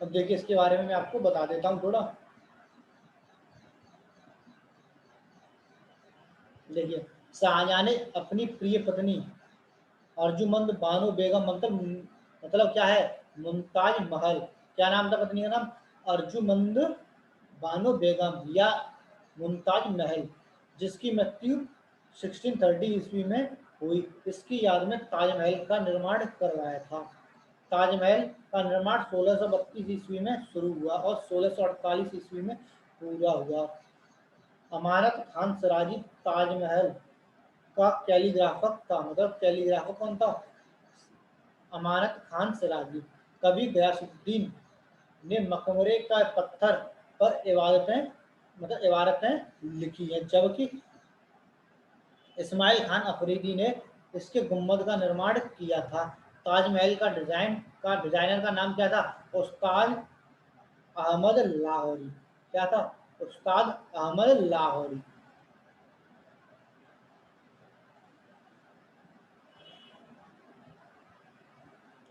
अब देखिए इसके बारे में मैं आपको बता देता हूं थोड़ा। देखिए शाहजहां ने अपनी प्रिय पत्नी अर्जुमंद बानो बेगम मतलब क्या है? मुमताज महल। क्या नाम था पत्नी का नाम? अर्जुमंद बानो बेगम या मुमताज महल, जिसकी मृत्यु 1630 ईस्वी में हुई। इसकी याद में ताजमहल का निर्माण करवाया था। ताजमहल का निर्माण 1632 ईस्वी में शुरू हुआ और 1648 ईस्वी में पूरा हुआ। अमानत खान सिराजी ताजमहल का कैलीग्राफर था। मतलब कैलीग्राफर कौन था? अमानत खान सिराजी। कभी गयासुद्दीन ने मकबरे का पत्थर पर इबारतें लिखी हैं, जबकि इस्माइल खान अफरीदी ने इसके गुम्बद का निर्माण किया था। ताजमहल का डिजाइनर का नाम क्या था? उस्ताद अहमद लाहौरी। क्या था? उस्ताद अहमद लाहौरी।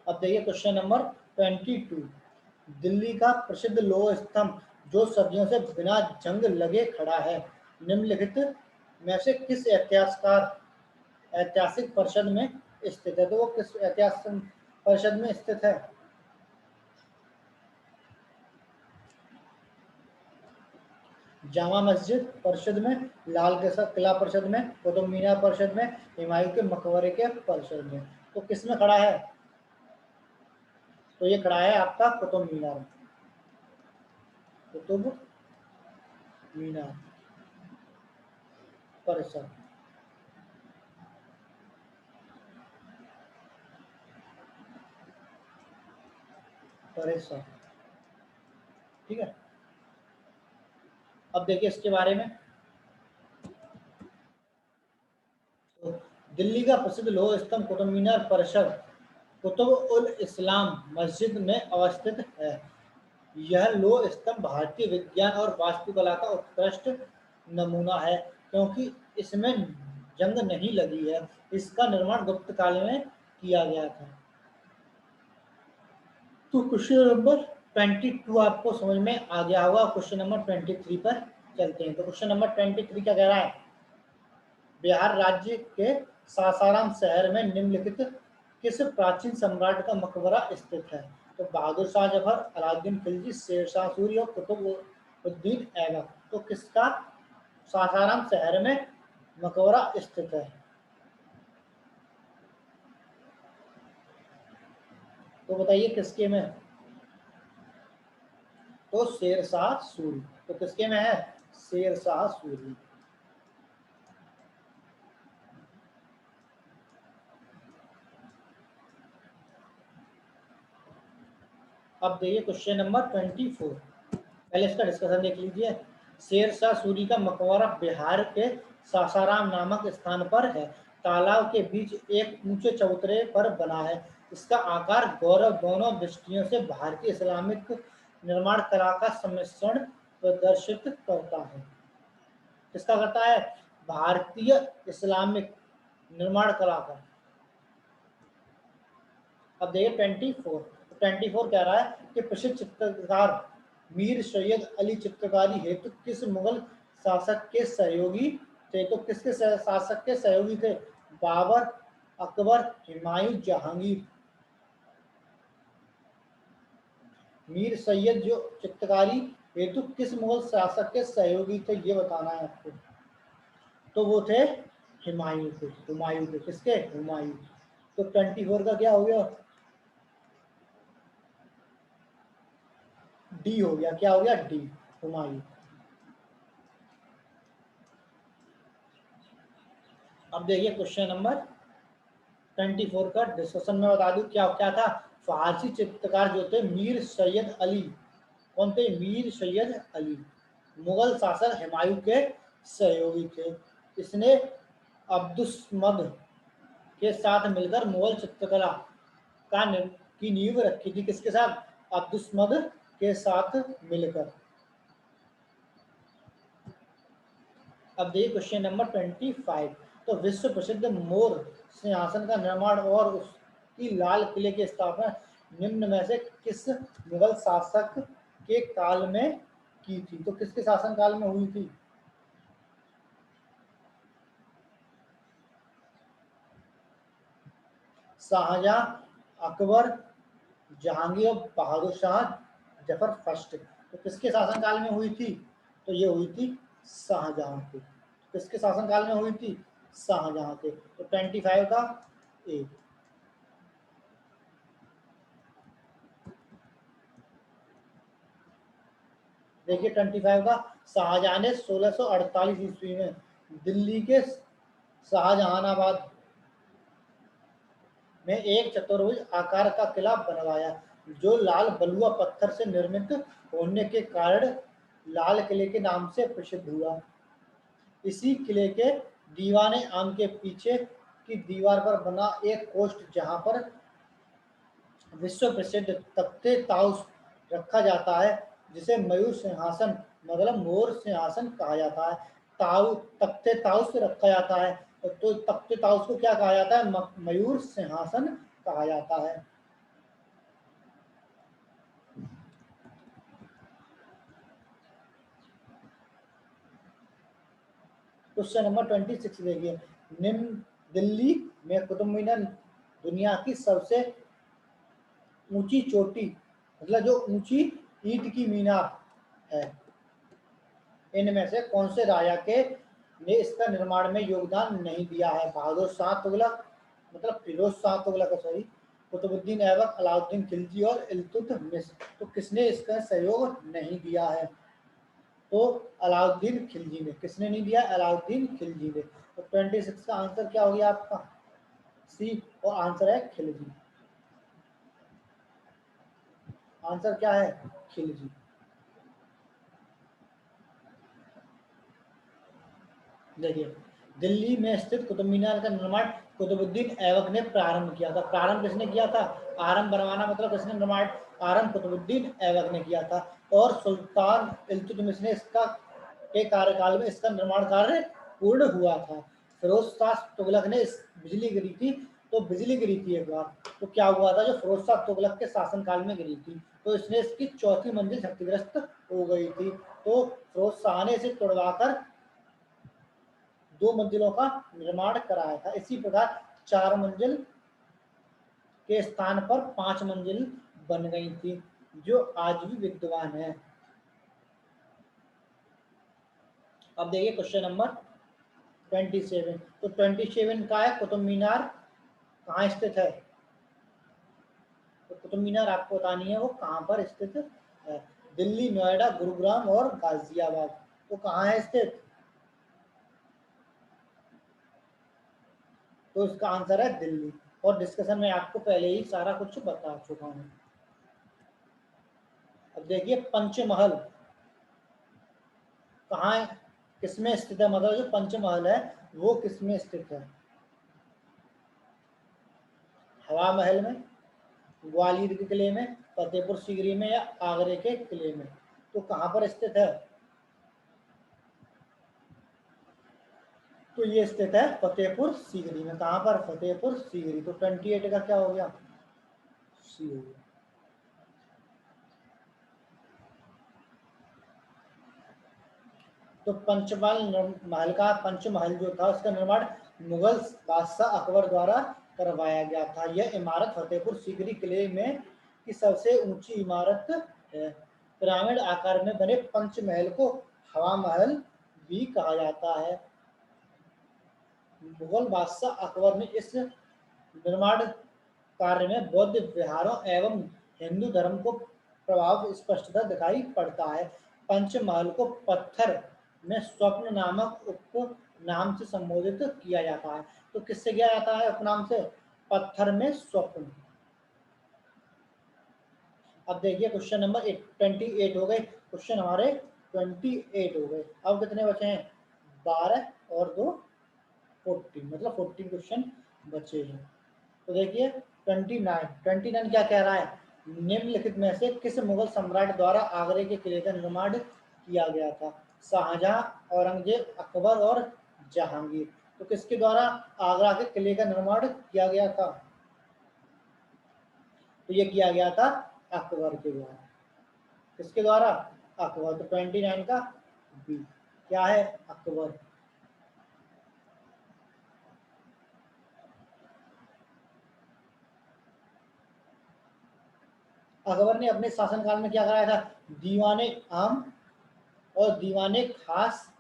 अब देखिए क्वेश्चन नंबर 22। दिल्ली का प्रसिद्ध लोह स्तंभ जो सदियों से बिना जंग लगे खड़ा है, निम्नलिखित में से किस ऐतिहासिक परिषद में स्थित है? तो वो किस ऐतिहासिक परिषद में स्थित है? जामा मस्जिद परिषद में, लाल किला परिषद में, कुतुब मीनार परिषद में, हुमायूं के मकबरे के परिषद में। तो किस में खड़ा है? तो ये खड़ा है आपका कुतुब मीनार में। कुतुब मीनार परिषद। परिषद। ठीक है। अब देखिए इसके बारे में। तो दिल्ली का प्रसिद्ध लोह स्तंभ कुतुब मीनार परिषद कुतुब उल इस्लाम मस्जिद में अवस्थित है। यह लोह स्तंभ भारतीय विज्ञान और वास्तुकला का उत्कृष्ट नमूना है, क्योंकि इसमें जंग नहीं लगी है। इसका निर्माण गुप्त काल में किया गया था। तो क्वेश्चन नंबर 22 आपको समझ में आ गया होगा। क्वेश्चन नंबर 23 पर चलते हैं। तो क्वेश्चन नंबर 23 क्या कह रहा है? बिहार राज्य के सासाराम शहर में निम्नलिखित किस प्राचीन सम्राट का मकबरा स्थित है? तो बहादुर शाह जफर, अलाउद्दीन खिलजी, शेरशाह सूरी और कुतुबुद्दीन ऐबक। तो किसका सासाराम शहर में मकबरा स्थित है? तो बताइए किसके में? तो शेरशाह सूरी। तो किसके में है? शेरशाह सूरी। अब देखिए क्वेश्चन नंबर 24। पहले इसका डिस्कशन देख लीजिए। शेरशाह सूरी का मकबरा बिहार के सासाराम नामक स्थान पर है। तालाब के बीच एक ऊंचे चबूतरे पर बना है। इसका आकार गौरव दोनों दृष्टियों से भारतीय इस्लामिक निर्माण कला का सम्मिश्रण प्रदर्शित करता है। किसका करता है? भारतीय इस्लामिक निर्माण कला का। अब देखिए 24 कह रहा है कि प्रसिद्ध चित्रकार मीर सैयद अली चित्रकारी हेतु किस मुगल शासक के सहयोगी थे? तो किसके शासक के सहयोगी थे? बाबर, अकबर, हुमायूं, जहांगीर। मीर सैयद जो चित्रकारी हेतु किस मुगल शासक के सहयोगी थे, ये बताना है आपको। तो वो थे हुमायूं थे। किसके? हुमायूं। तो 24 का क्या हो गया? डी हो गया। क्या हो गया? डी, हुमायूं। अब देखिए क्वेश्चन नंबर 24 का डिस्कशन में बता दूं क्या क्या था। फारसी चित्रकार जो थे मीर सैयद अली। कौन थे? मीर सैयद अली मुगल शासक हुमायूं के सहयोगी थे। इसने अब्दुस्मद के साथ मिलकर मुगल चित्रकला का की नींव रखी थी। किसके साथ? अब्दुस्मद के साथ मिलकर। अब देखिए क्वेश्चन नंबर 25। तो विश्व प्रसिद्ध मोर सिंहासन का निर्माण और उसकी लाल किले की स्थापना निम्न में से किस मुगल शासक के काल में की थी? तो किसके शासन काल में हुई थी? शाहजहां, अकबर, जहांगीर और बहादुर शाह जफर फर्स्ट। तो किसके शासन काल में हुई थी? तो ये हुई थी शाहजहां के। किसके शासन काल में हुई थी? शाहजहां के। तो 25 का ए। देखिए 25 का, शाहजहां ने 1648 ईस्वी में दिल्ली के शाहजहानाबाद में एक चतुर्भुज आकार का किला बनवाया, जो लाल बलुआ पत्थर से निर्मित होने के कारण लाल किले के नाम से प्रसिद्ध हुआ। इसी किले के दीवाने आम के पीछे की दीवार पर बना एक कोष्ठ, जहां पर विश्व प्रसिद्ध तख्ते ताउस रखा जाता है, जिसे मयूर सिंहासन मतलब मोर सिंहासन कहा जाता है। तख्ते ताउस रखा जाता है। तो तख्ते ताउस को क्या कहा जाता है? मयूर सिंहासन कहा जाता है। क्वेश्चन नंबर 26 देखिए। निम्न दिल्ली में कुतुब मीनार दुनिया की सबसे ऊंची चोटी मतलब जो ऊंची ईंट की मीनार है। इनमें से कौन से राजा के ने इसका निर्माण में योगदान नहीं दिया है? बहादुर शाह तुगलक मतलब फिरोज शाह तुगलक, सॉरी, कुतुबुद्दीन ऐबक, अलाउद्दीन खिलजी और इल्तुतमिश। तो किसने इसका सहयोग नहीं दिया है? तो अलाउद्दीन खिलजी ने। किसने नहीं दिया? अलाउद्दीन खिलजी ने। तो 26 का आंसर क्या हो गया आपका? सी। और आंसर है खिलजी। आंसर क्या है? खिलजी। देखिए दिल्ली में स्थित कुतुब मीनार का निर्माण कुतुबुद्दीन ऐबक ने प्रारंभ किया था। प्रारंभ किसने किया था? आरंभ बनवाना मतलब किसने निर्माण? आरंभ कुतुबुद्दीन ऐबक ने किया था। और सुल्तान इल्तुतमिश ने इसका के कार्यकाल में इसका निर्माण कार्य पूर्ण हुआ था। फिरोज शाह तुगलक ने इस बिजली गिरी थी, तो बिजली गिरी थी एक बार, तो क्या हुआ था? जो फिरोज शाह तुगलक के शासनकाल में गिरी थी, तो इसने इसकी चौथी मंजिल क्षतिग्रस्त हो गई थी। तो फिरोज शाह ने इसे तोड़वाकर 2 मंजिलों का निर्माण कराया था। इसी प्रकार 4 मंजिल के स्थान पर 5 मंजिल बन गई थी, जो आज भी विद्यमान है। अब देखिए क्वेश्चन नंबर 27। तो 27 का है कुतुब मीनार कहाँ स्थित है? तो कुतुब मीनार आपको बतानी है वो कहाँ पर स्थित है। दिल्ली, नोएडा, गुरुग्राम और गाजियाबाद। तो कहाँ है स्थित? तो इसका आंसर है दिल्ली। और डिस्कशन में आपको पहले ही सारा कुछ बता चुका हूँ। अब देखिए पंचमहल कहाँ है, किसमें स्थित है? मतलब जो पंचमहल है वो किसमें स्थित है? हवा महल में, ग्वालियर के किले में, फतेहपुर सीकरी में या आगरे के किले में? तो कहाँ पर स्थित है? तो ये स्थित है फतेहपुर सीकरी में। कहाँ पर? फतेहपुर सीकरी। तो 28 का क्या हो गया? सी हो गया। तो पंचमहल जो था उसका निर्माण मुगल बादशाह अकबर द्वारा करवाया गया था। यह इमारत फतेहपुर सीकरी किले में की सबसे ऊंची इमारत है। पिरामिड आकार में बने पंचमहल को हवा महल भी कहा जाता है। मुगल बादशाह अकबर ने इस निर्माण कार्य में बौद्ध विहारों एवं हिंदू धर्म को प्रभाव स्पष्टता दिखाई पड़ता है। पंचमहल को पत्थर में स्वप्न नामक उपनाम से संबोधित किया जाता है। तो किससे किया जाता है उपनाम से? पत्थर में स्वप्न। अब देखिए क्वेश्चन नंबर 28 हो गए। क्वेश्चन हमारे 28 हो गए। अब कितने बचे हैं? 12 और 2 14, मतलब 14 क्वेश्चन बचे हैं। तो देखिए 29 क्या कह रहा है? निम्नलिखित में से किस मुगल सम्राट द्वारा आगरे के किले का निर्माण किया गया था? शाहजहां, औरंगजेब, अकबर और जहांगीर। तो किसके द्वारा आगरा के किले का निर्माण किया गया था? तो ये किया गया था अकबर के द्वारा। किसके द्वारा? अकबर। तो 29 का बी क्या है? अकबर। अकबर ने अपने शासनकाल में क्या कराया था? दीवाने आम और दीवाने खास,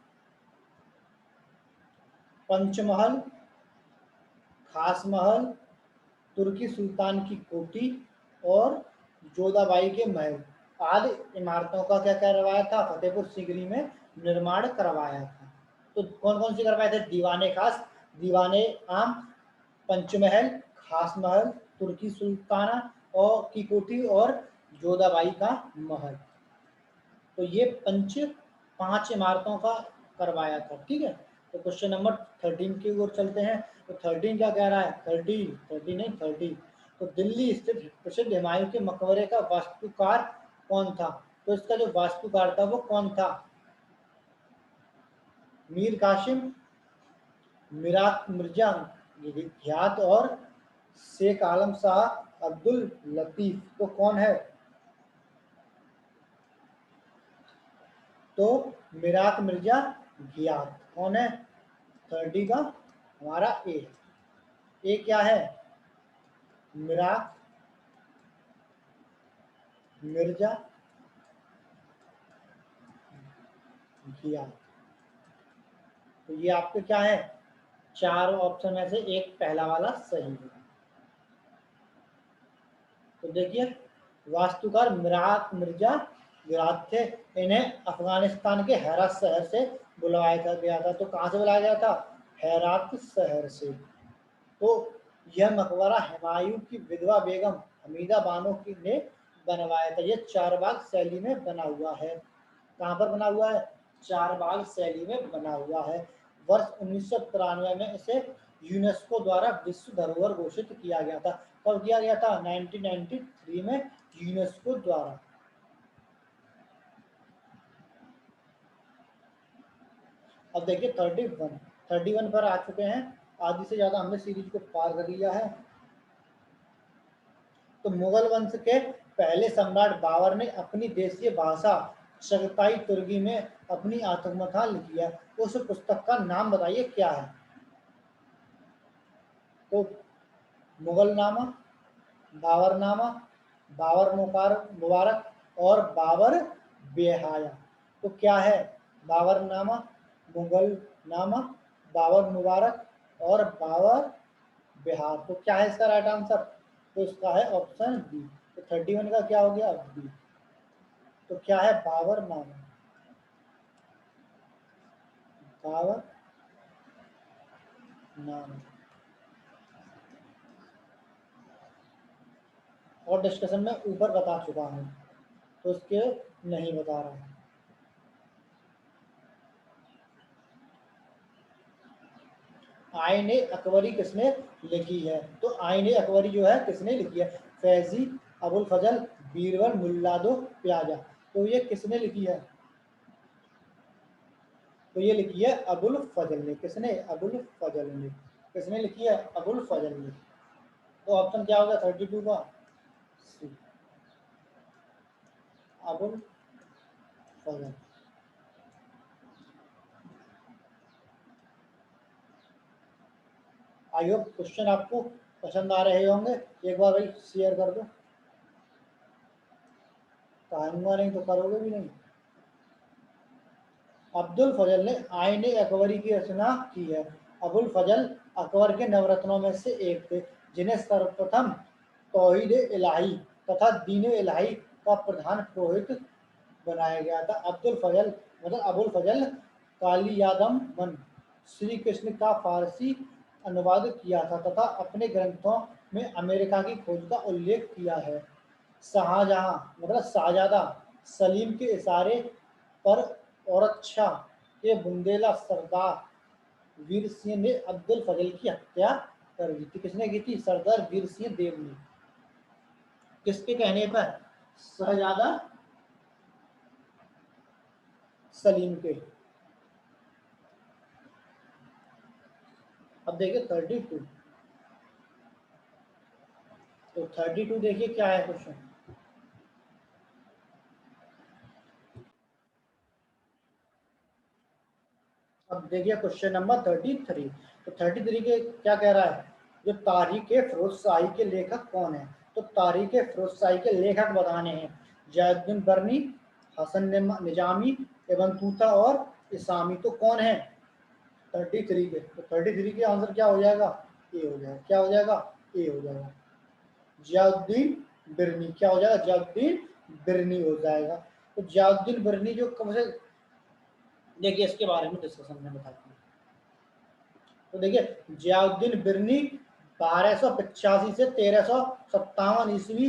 पंचमहल, खास महल, तुर्की सुल्तान की कोठी और जोधाबाई के महल आदि इमारतों का क्या करवाया था? फतेहपुर सीकरी में निर्माण करवाया था। तो कौन कौन सी करवाए थे? दीवाने खास, दीवाने आम, पंचमहल, खास महल, तुर्की सुल्ताना और की कोठी और जोधाबाई का महल। तो ये 5 इमारतों का करवाया था। ठीक है। तो क्वेश्चन नंबर 13 की ओर चलते हैं। तो 13 क्या कह रहा है? 30 नहीं 30। तो दिल्ली स्थित प्रसिद्ध हुमायूं के मकबरे का वास्तुकार कौन था? तो इसका जो वास्तुकार था वो कौन था? मीर कासिम, मिरात मिर्जा घियात और शेख आलम शाह अब्दुल लतीफ। तो कौन है? तो मिरात मिर्जा घियात कौन है? 30 का हमारा ए क्या है? मिरात मिर्जा घियात। तो ये आपके क्या है? 4 ऑप्शन में से एक पहला वाला सही है। तो देखिए वास्तुकार मिरात मिर्जा घियात थे। इन्हें अफगानिस्तान के हेरात शहर से बुलवाया गया था। तो कहाँ से बुलाया गया था? हेरात शहर से। तो यह मकबरा हुमायूं की विधवा बेगम हमीदा बानो की ने बनवाया था। यह चारबाग शैली में बना हुआ है। कहाँ पर बना हुआ है? चारबाग शैली में बना हुआ है। वर्ष 1993 में इसे यूनेस्को द्वारा विश्व धरोहर घोषित किया गया था। कब किया गया था? 1993 में यूनेस्को द्वारा। अब देखिए 31 पर आ चुके हैं, आधी से ज्यादा हमने सीरीज को पार कर लिया है। तो मुगल वंश के पहले सम्राट बाबर ने अपनी देशीय भाषा चगताई तुर्की में अपनी आत्मकथा लिखी है। उस पुस्तक का नाम बताइए क्या है? तो मुगलनामा, बाबरनामा, बाबर मुबारक और बाबर बेहाया। तो क्या है? बाबरनामा, मुगलनामा, बाबर मुबारक और बाबर बिहार। तो क्या है इसका राइट आंसर? तो इसका है ऑप्शन बी। तो 31 का क्या हो गया? बी। तो क्या है? बाबरनामा, बाबरनामा। और डिस्कशन में ऊपर बता चुका हूँ, तो इसके नहीं बता रहा हूँ। आईने अकबरी किसने लिखी है? तो आईने अकबरी जो है किसने लिखी है? फैजी, अबुल फजल, बीरबल, मुल्लादो प्याजा। तो ये किसने लिखी है? तो ये लिखी है अबुल फजल ने। किसने? अबुल फजल ने। किसने लिखी है? अबुल फजल ने। तो ऑप्शन क्या होगा 32 का? सी, अबुल फजल। आई होप क्वेश्चन आपको पसंद आ रहे होंगे। एक बार भाई शेयर कर दो, कहूंगा नहीं तो करोगे भी नहीं। अब्दुल फजल ने आईन अकबरी की रचना की है। अबुल फजल अकबर के नवरत्नों में से एक थे, जिन्हें सर्वप्रथम तौहीद इलाही तथा दीन इलाही का प्रधान पुरोहित बनाया गया था। अब्दुल फजल मतलब अबुल फजल कालियादम वन श्री कृष्ण का फारसी अनुवाद किया था तथा अपने ग्रंथों में अमेरिका की खोज का उल्लेख किया है। शाहजहां मतलब शाहजादा सलीम के इशारे पर औरत शाह के बुंदेला सरदार वीर सिंह ने अब्दुल फजल की हत्या कर दी थी। किसने की थी? सरदार वीर सिंह देव ने। किसके कहने पर? शहजादा सलीम के। अब देखिए 32। तो 32 देखिए क्या है क्वेश्चन। अब देखिए क्वेश्चन नंबर 33। तो 33 के क्या कह रहा है? जो तारीख फिरोज शाही के लेखक कौन है? तो तारीख फिरोज शाही के लेखक बताने हैं जैनुद्दीन बरनी, हसन निजामी, इब्न तूता और इसामी। तो कौन है 33 के? तो 33 के आंसर क्या हो जाएगा? ए हो जाएगा। क्या हो जाएगा? ए हो जाएगा। जियाउद्दीन बिरनी। क्या हो जाएगा? जियाउद्दीन बिरनी हो जाएगा। तो जियाउद्दीन बिरनी जो कब से, देखिए इसके बारे में डिस्कशन में बताते हैं। तो देखिए जियाउद्दीन बिरनी 1285 से 1357 ईस्वी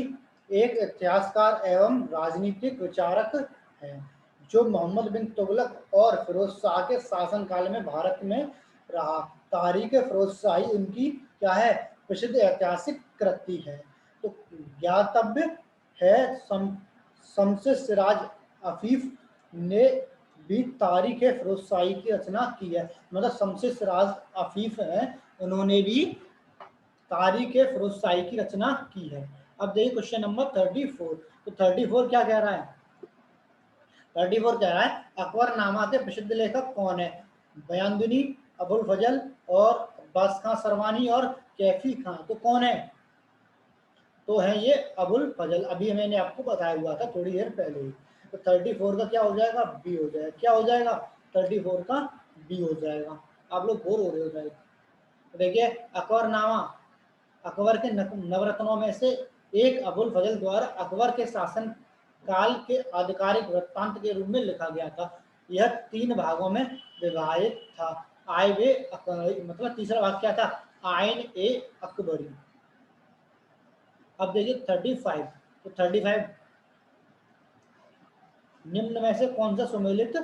एक इतिहासकार एवं राजनीतिक विचारक हैं, जो मोहम्मद बिन तुगलक और फिरोज शाह के शासनकाल में भारत में रहा। तारीख फिरोज शाही उनकी क्या है? प्रसिद्ध ऐतिहासिक कृति है। तो ज्ञातव्य है शमसे सिराज अफीफ ने भी तारीख फिरोज शाही की रचना की है। मतलब शमसे सिराज अफीफ है, उन्होंने भी तारीख फिरोज शाही की रचना की है। अब देखिए क्वेश्चन नंबर 34। तो 34 क्या कह रहा है? 34 कह रहा है अकबरनामा के प्रसिद्ध लेखक कौन है? बयानुद्दीन, अबुल फजल और अब्बास खां सरवानी और कैफी खां। तो कौन है? तो है ये अबुल फजल। अभी मैंने आपको बताया हुआ था थोड़ी देर पहले ही। तो 34 का क्या हो जाएगा? बी हो जाएगा। क्या हो जाएगा? 34 का बी हो जाएगा। आप लोग बोर हो रहे हो शायद। तो देखिए अकबरनामा अकबर के नवरत्नों में से एक अबुल फजल द्वारा अकबर के शासन काल के आधिकारिक वृत्तांत के रूप में लिखा गया था। यह 3 भागों में विभाजित था। आय वे मतलब तीसरा भाग क्या था? आइन ए अकबरी। अब देखिए 35। तो 35 निम्न में से कौन सा सुमेलित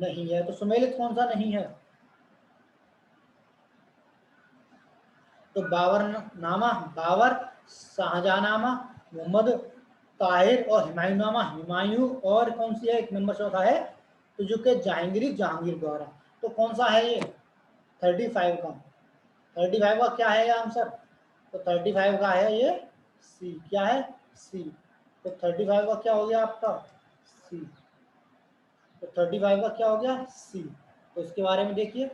नहीं है? तो सुमेलित कौन सा नहीं है? तो बाबरनामा, बाबर, शाहजहांनामा, मोहम्मद ताहिर और हुमायूंनामा, हुमायूं, और कौन सी है एक नंबर चौथा है तो जो कि जहांगीरी, जहांगीर द्वारा। तो कौन सा है ये 35 का, 35 का क्या है ये आंसर? तो 35 का है ये सी। क्या है? सी। तो 35 का क्या हो गया आपका? सी। तो 35 का क्या हो गया? सी। तो इसके बारे में देखिए,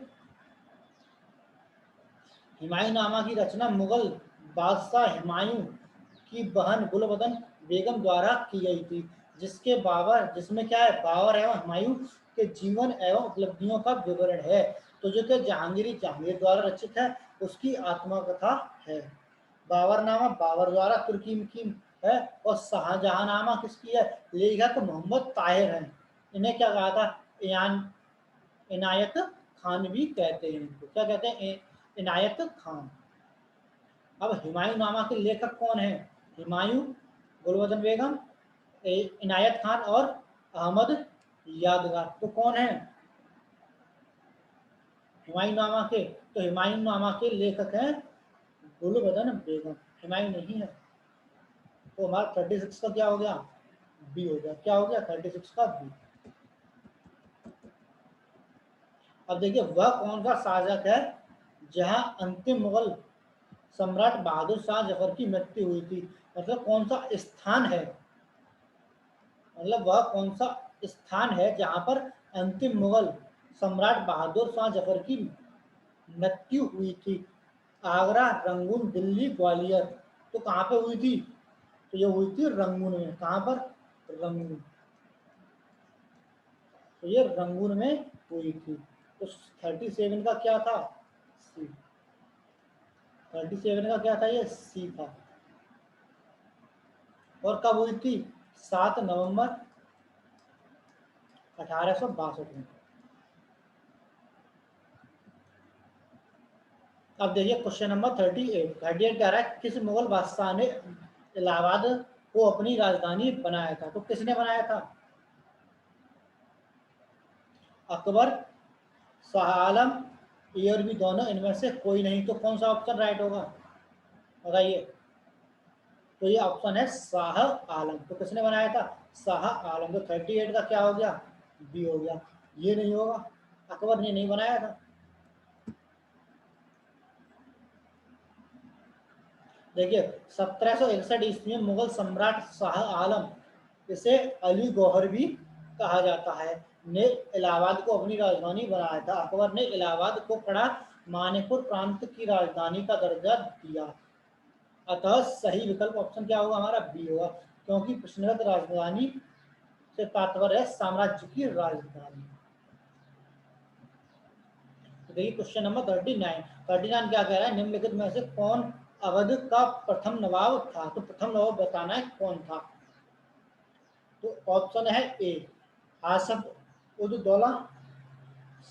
हुमायूंनामा की रचना मुगल बादशाह हुमायूं की बहन गुलबदन बेगम द्वारा की गई थी, जिसके बाबर, जिसमें क्या है, बाबर एवं हुमायूं के जीवन एवं उपलब्धियों का विवरण है। तो जो कि जहांगीरी, जहांगीर द्वारा रचित है, उसकी आत्मकथा है। बाबरनामा बाबर द्वारा तुर्की की है, और शाहजहांनामा किसकी है? लेखक मोहम्मद ताहिर हैं। इन्हें क्या कहा था? यान इनायत खान भी कहते हैं इनको। क्या कहते हैं? इनायत खान। अब हुमायूं नामा के लेखक कौन है? हुमायूं, गुलबदन बेगम, इनायत खान और अहमद यादगार। तो कौन है हुमायूं नामा के? तो हुमायूं नामा के लेखक हैं गुलबदन बेगम, हुमायूं नहीं है। तो हमारा 36 का क्या हो गया? बी हो गया। क्या हो गया? 36 का बी। अब देखिए, वह कौन सा शासक है जहां अंतिम मुगल सम्राट बहादुर शाह जफर की मृत्यु हुई थी? मतलब कौन सा स्थान है, मतलब वह कौन सा स्थान है जहां पर अंतिम मुगल सम्राट बहादुर शाह जफर की मृत्यु हुई थी? आगरा, रंगून, दिल्ली, ग्वालियर। तो कहाँ पे हुई थी? तो ये हुई थी रंगून में। कहाँ पर? रंगून। तो ये रंगून में हुई थी। तो 37 का क्या था? सी। 37 का क्या था? ये सी था। और कब हुई थी? 7 नवंबर 1862 में। अब देखिए क्वेश्चन नंबर 38। 38 कह रहा है किस मुगल बादशाह ने इलाहाबाद को अपनी राजधानी बनाया था? तो किसने बनाया था? अकबर, शाह आलम, ए और बी दोनों, इनमें से कोई नहीं। तो कौन सा ऑप्शन राइट होगा बताइए? तो ये ऑप्शन है शाह आलम। तो किसने बनाया था? शाह आलम। तो 38 का क्या हो गया? बी हो गया। ये नहीं होगा, अकबर ने नहीं बनाया था। देखिए 1761 ईस्वी में मुगल सम्राट शाह आलम, इसे अली गौहर भी कहा जाता है, ने इलाहाबाद को अपनी राजधानी बनाया था। अकबर ने इलाहाबाद को खड़ा मानेपुर प्रांत की राजधानी का दर्जा दिया। अतः सही विकल्प ऑप्शन क्या होगा हमारा? बी होगा, क्योंकि प्रश्नगत राजधानी से तात्पर्य है साम्राज्य की राजधानी। तो देखिए क्वेश्चन नंबर 39। 39 क्या कह रहा है? निम्नलिखित में से कौन अवध का प्रथम नवाब था? तो प्रथम नवाब बताना है कौन था। तो ऑप्शन है ए आसफ उद दौला,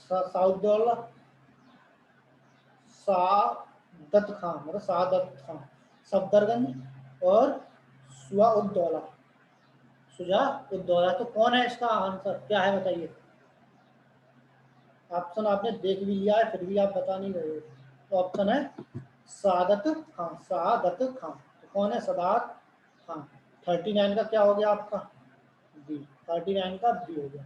साउद्दौला, सादत खान, मतलब सादत खान, सफदरगंज और सुआ उद दौला, सुजा उद दौला। तो कौन है इसका आंसर? क्या है बताइए? ऑप्शन आपने देख भी लिया है फिर भी आप बता नहीं रहे हो। तो ऑप्शन है सादत खान, सादत खान। तो कौन है? सदात खान। 39 का क्या हो गया आपका? बी। 39 का बी हो गया।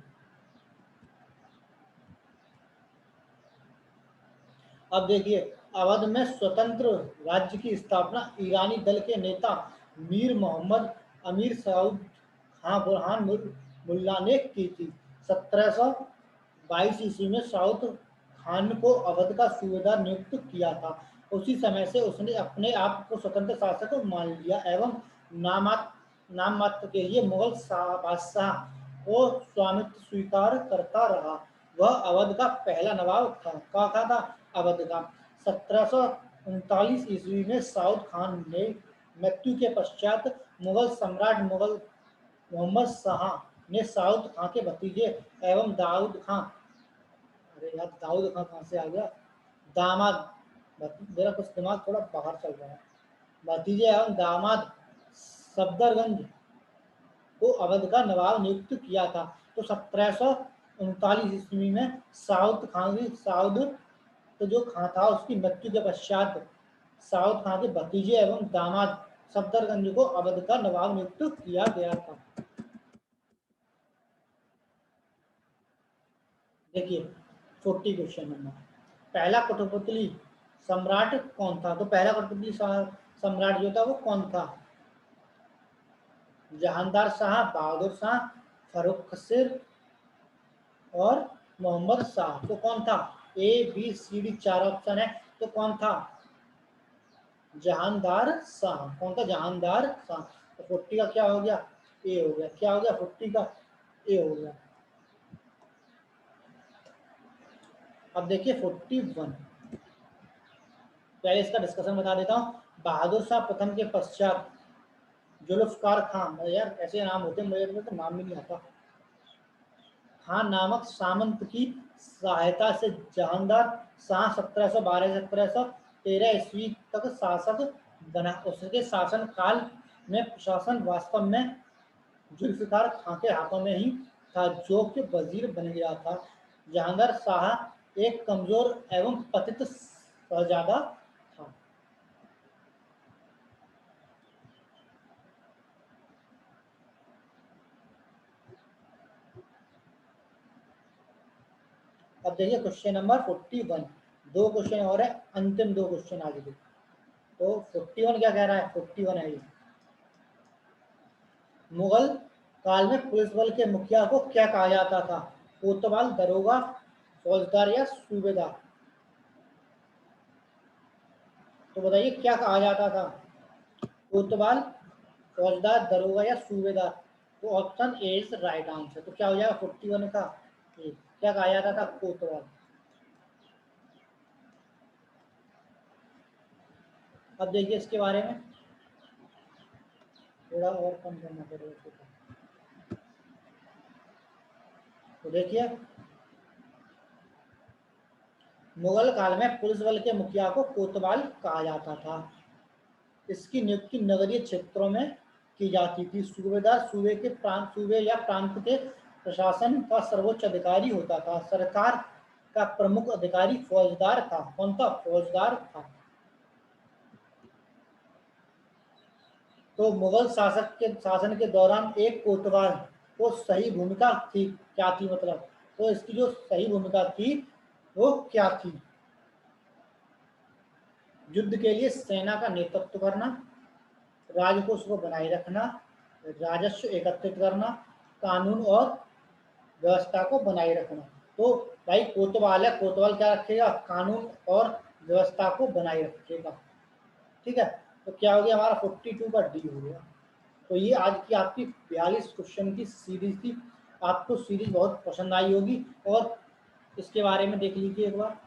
अब देखिए, अवध में स्वतंत्र राज्य की स्थापना ईरानी दल के नेता मीर मोहम्मद अमीर सऊद खां बुरहान मुल्ला ने की थी। 1722 ईस्वी में सऊद खान को अवध का सूबेदार नियुक्त किया था। उसी समय से उसने अपने आप को स्वतंत्र शासक मान लिया एवं नाम मात्र के लिए मुगल बादशाह को स्वामित्व स्वीकार करता रहा। वह अवध का पहला नवाब था। क्या था? अवध का। 1739 ईस्वी में सऊद खान ने मृत्यु के पश्चात मुगल सम्राट मुगल मोहम्मद शाह ने सऊद खान के भतीजे एवं दाऊद खान, अरे यार दाऊद खान कहाँ से आ गया, दामाद, मेरा कुछ दिमाग थोड़ा बाहर चल रहा है, भतीजे एवं दामाद सफदरगंज को अवध का नवाब नियुक्त किया था। तो 1739 ईस्वी में साउद खान की, साउद तो जो खान था उसकी मृत्यु के पश्चात साउद खान के भतीजे एवं दामाद सफदरगंज को अवध का नवाब नियुक्त किया गया था। देखिए 40 क्वेश्चन नंबर, पहला कठपुतली सम्राट कौन था? तो पहला कठपुतली सम्राट जो था वो कौन था? जहांदार शाह, बहादुर शाह, फर्रुख सिर और मोहम्मद शाह। तो कौन था? ए बी सी डी चार ऑप्शन है, तो कौन था? जहांदार शाह। कौन था? जहांदार शाह। तो 40 का क्या हो गया? ए हो गया। क्या हो गया? 40 का ए हो गया। अब देखिए 41, पहले इसका डिस्कशन बता देता हूँ। बहादुर शाह प्रथम के पश्चात जुल्फकार खान, यार ऐसे नाम होते हैं मुझे तो नाम भी नहीं आता, खान नामक सामंत की सहायता से जहांदार शाह 1712 से 1713 ईस्वी तक शासक बना। उसके शासन काल में प्रशासन वास्तव में जुल्फिकार खां के हाथों में ही था, जो कि वजीर बन गया था। जहांगीर शाह एक कमजोर एवं पतित शहजादा था। अब देखिए क्वेश्चन नंबर 41, दो क्वेश्चन और है, अंतिम दो क्वेश्चन आज के। तो 41 क्या कह रहा है? 41 है ये, मुगल काल में पुलिस बल के मुखिया को क्या कहा जाता था? कोतवाल, दरोगा, फौजदार या सूबेदार? तो बताइए क्या कहा जाता था? कोतवाल, फौजदार, दरोगा या सूबेदार? तो option A is right answer. तो क्या हो जाएगा 41 का ए? क्या कहा जाता था? कोतवाल। अब देखिए इसके बारे में थोड़ा और कम करना पड़ेगा। तो देखिए मुगल काल में पुलिस बल के मुखिया को कोतवाल कहा जाता था। इसकी नियुक्ति नगरीय क्षेत्रों में की जाती थी। सूबेदार सूबे या प्रांत के प्रशासन का सर्वोच्च अधिकारी होता था। सरकार का प्रमुख अधिकारी फौजदार था। कौन था? फौजदार था। तो मुगल शासक के शासन के दौरान एक कोतवाल को सही भूमिका थी, क्या थी मतलब? तो इसकी जो सही भूमिका थी वो क्या थी? युद्ध के लिए सेना का नेतृत्व करना, राजकोष को बनाए रखना, राजस्व एकत्रित करना, कानून और व्यवस्था को बनाए रखना। तो भाई कोतवाल है, कोतवाल क्या रखेगा? कानून और व्यवस्था को बनाए रखेगा। ठीक है, तो क्या हो गया हमारा 42 का डी हो गया। तो ये आज की आपकी 42 क्वेश्चन की सीरीज थी। आपको सीरीज बहुत पसंद आई होगी और इसके बारे में देख लीजिए एक बार।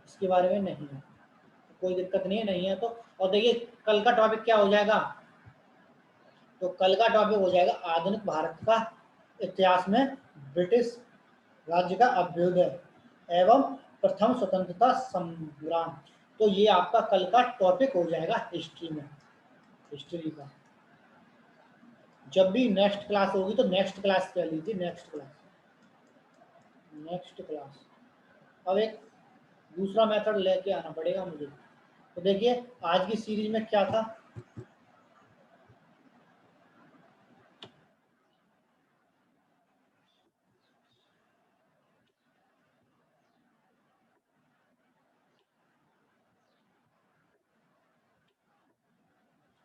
इसके बारे में नहीं है तो कोई दिक्कत नहीं है, नहीं है तो। और देखिए कल का टॉपिक क्या हो जाएगा? तो कल का टॉपिक हो जाएगा आधुनिक भारत का इतिहास में ब्रिटिश राज्य का अभ्युदय एवं प्रथम स्वतंत्रता संग्राम। तो ये आपका कल का टॉपिक हो जाएगा हिस्ट्री में, हिस्ट्री का। जब भी नेक्स्ट क्लास होगी तो नेक्स्ट क्लास कह लीजिए, नेक्स्ट क्लास, नेक्स्ट क्लास। अब एक दूसरा मेथड लेके आना पड़ेगा मुझे। तो देखिए आज की सीरीज में क्या था?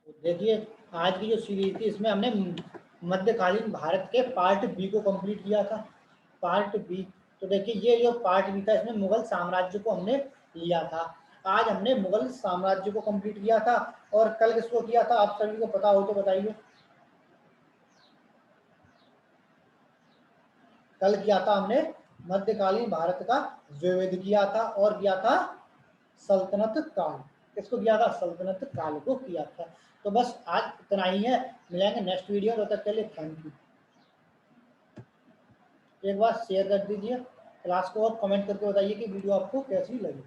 तो देखिए आज की जो सीरीज थी इसमें हमने मध्यकालीन भारत के पार्ट बी को कंप्लीट किया था, पार्ट बी। तो देखिए ये जो पार्ट बी था इसमें मुगल साम्राज्य को हमने लिया था। आज हमने मुगल साम्राज्य को कंप्लीट किया था और कल किसको किया था? आप सभी को पता हो तो बताइए। कल किया था हमने मध्यकालीन भारत का द्विवेद किया था और किया था सल्तनत काल। किसको किया था? सल्तनत काल को किया था। तो बस आज इतना ही है, मिलेंगे नेक्स्ट वीडियो। तब तक के लिए थैंक यू। एक बार शेयर कर दीजिए क्लास को और कमेंट करके बताइए कि वीडियो आपको कैसी लगी।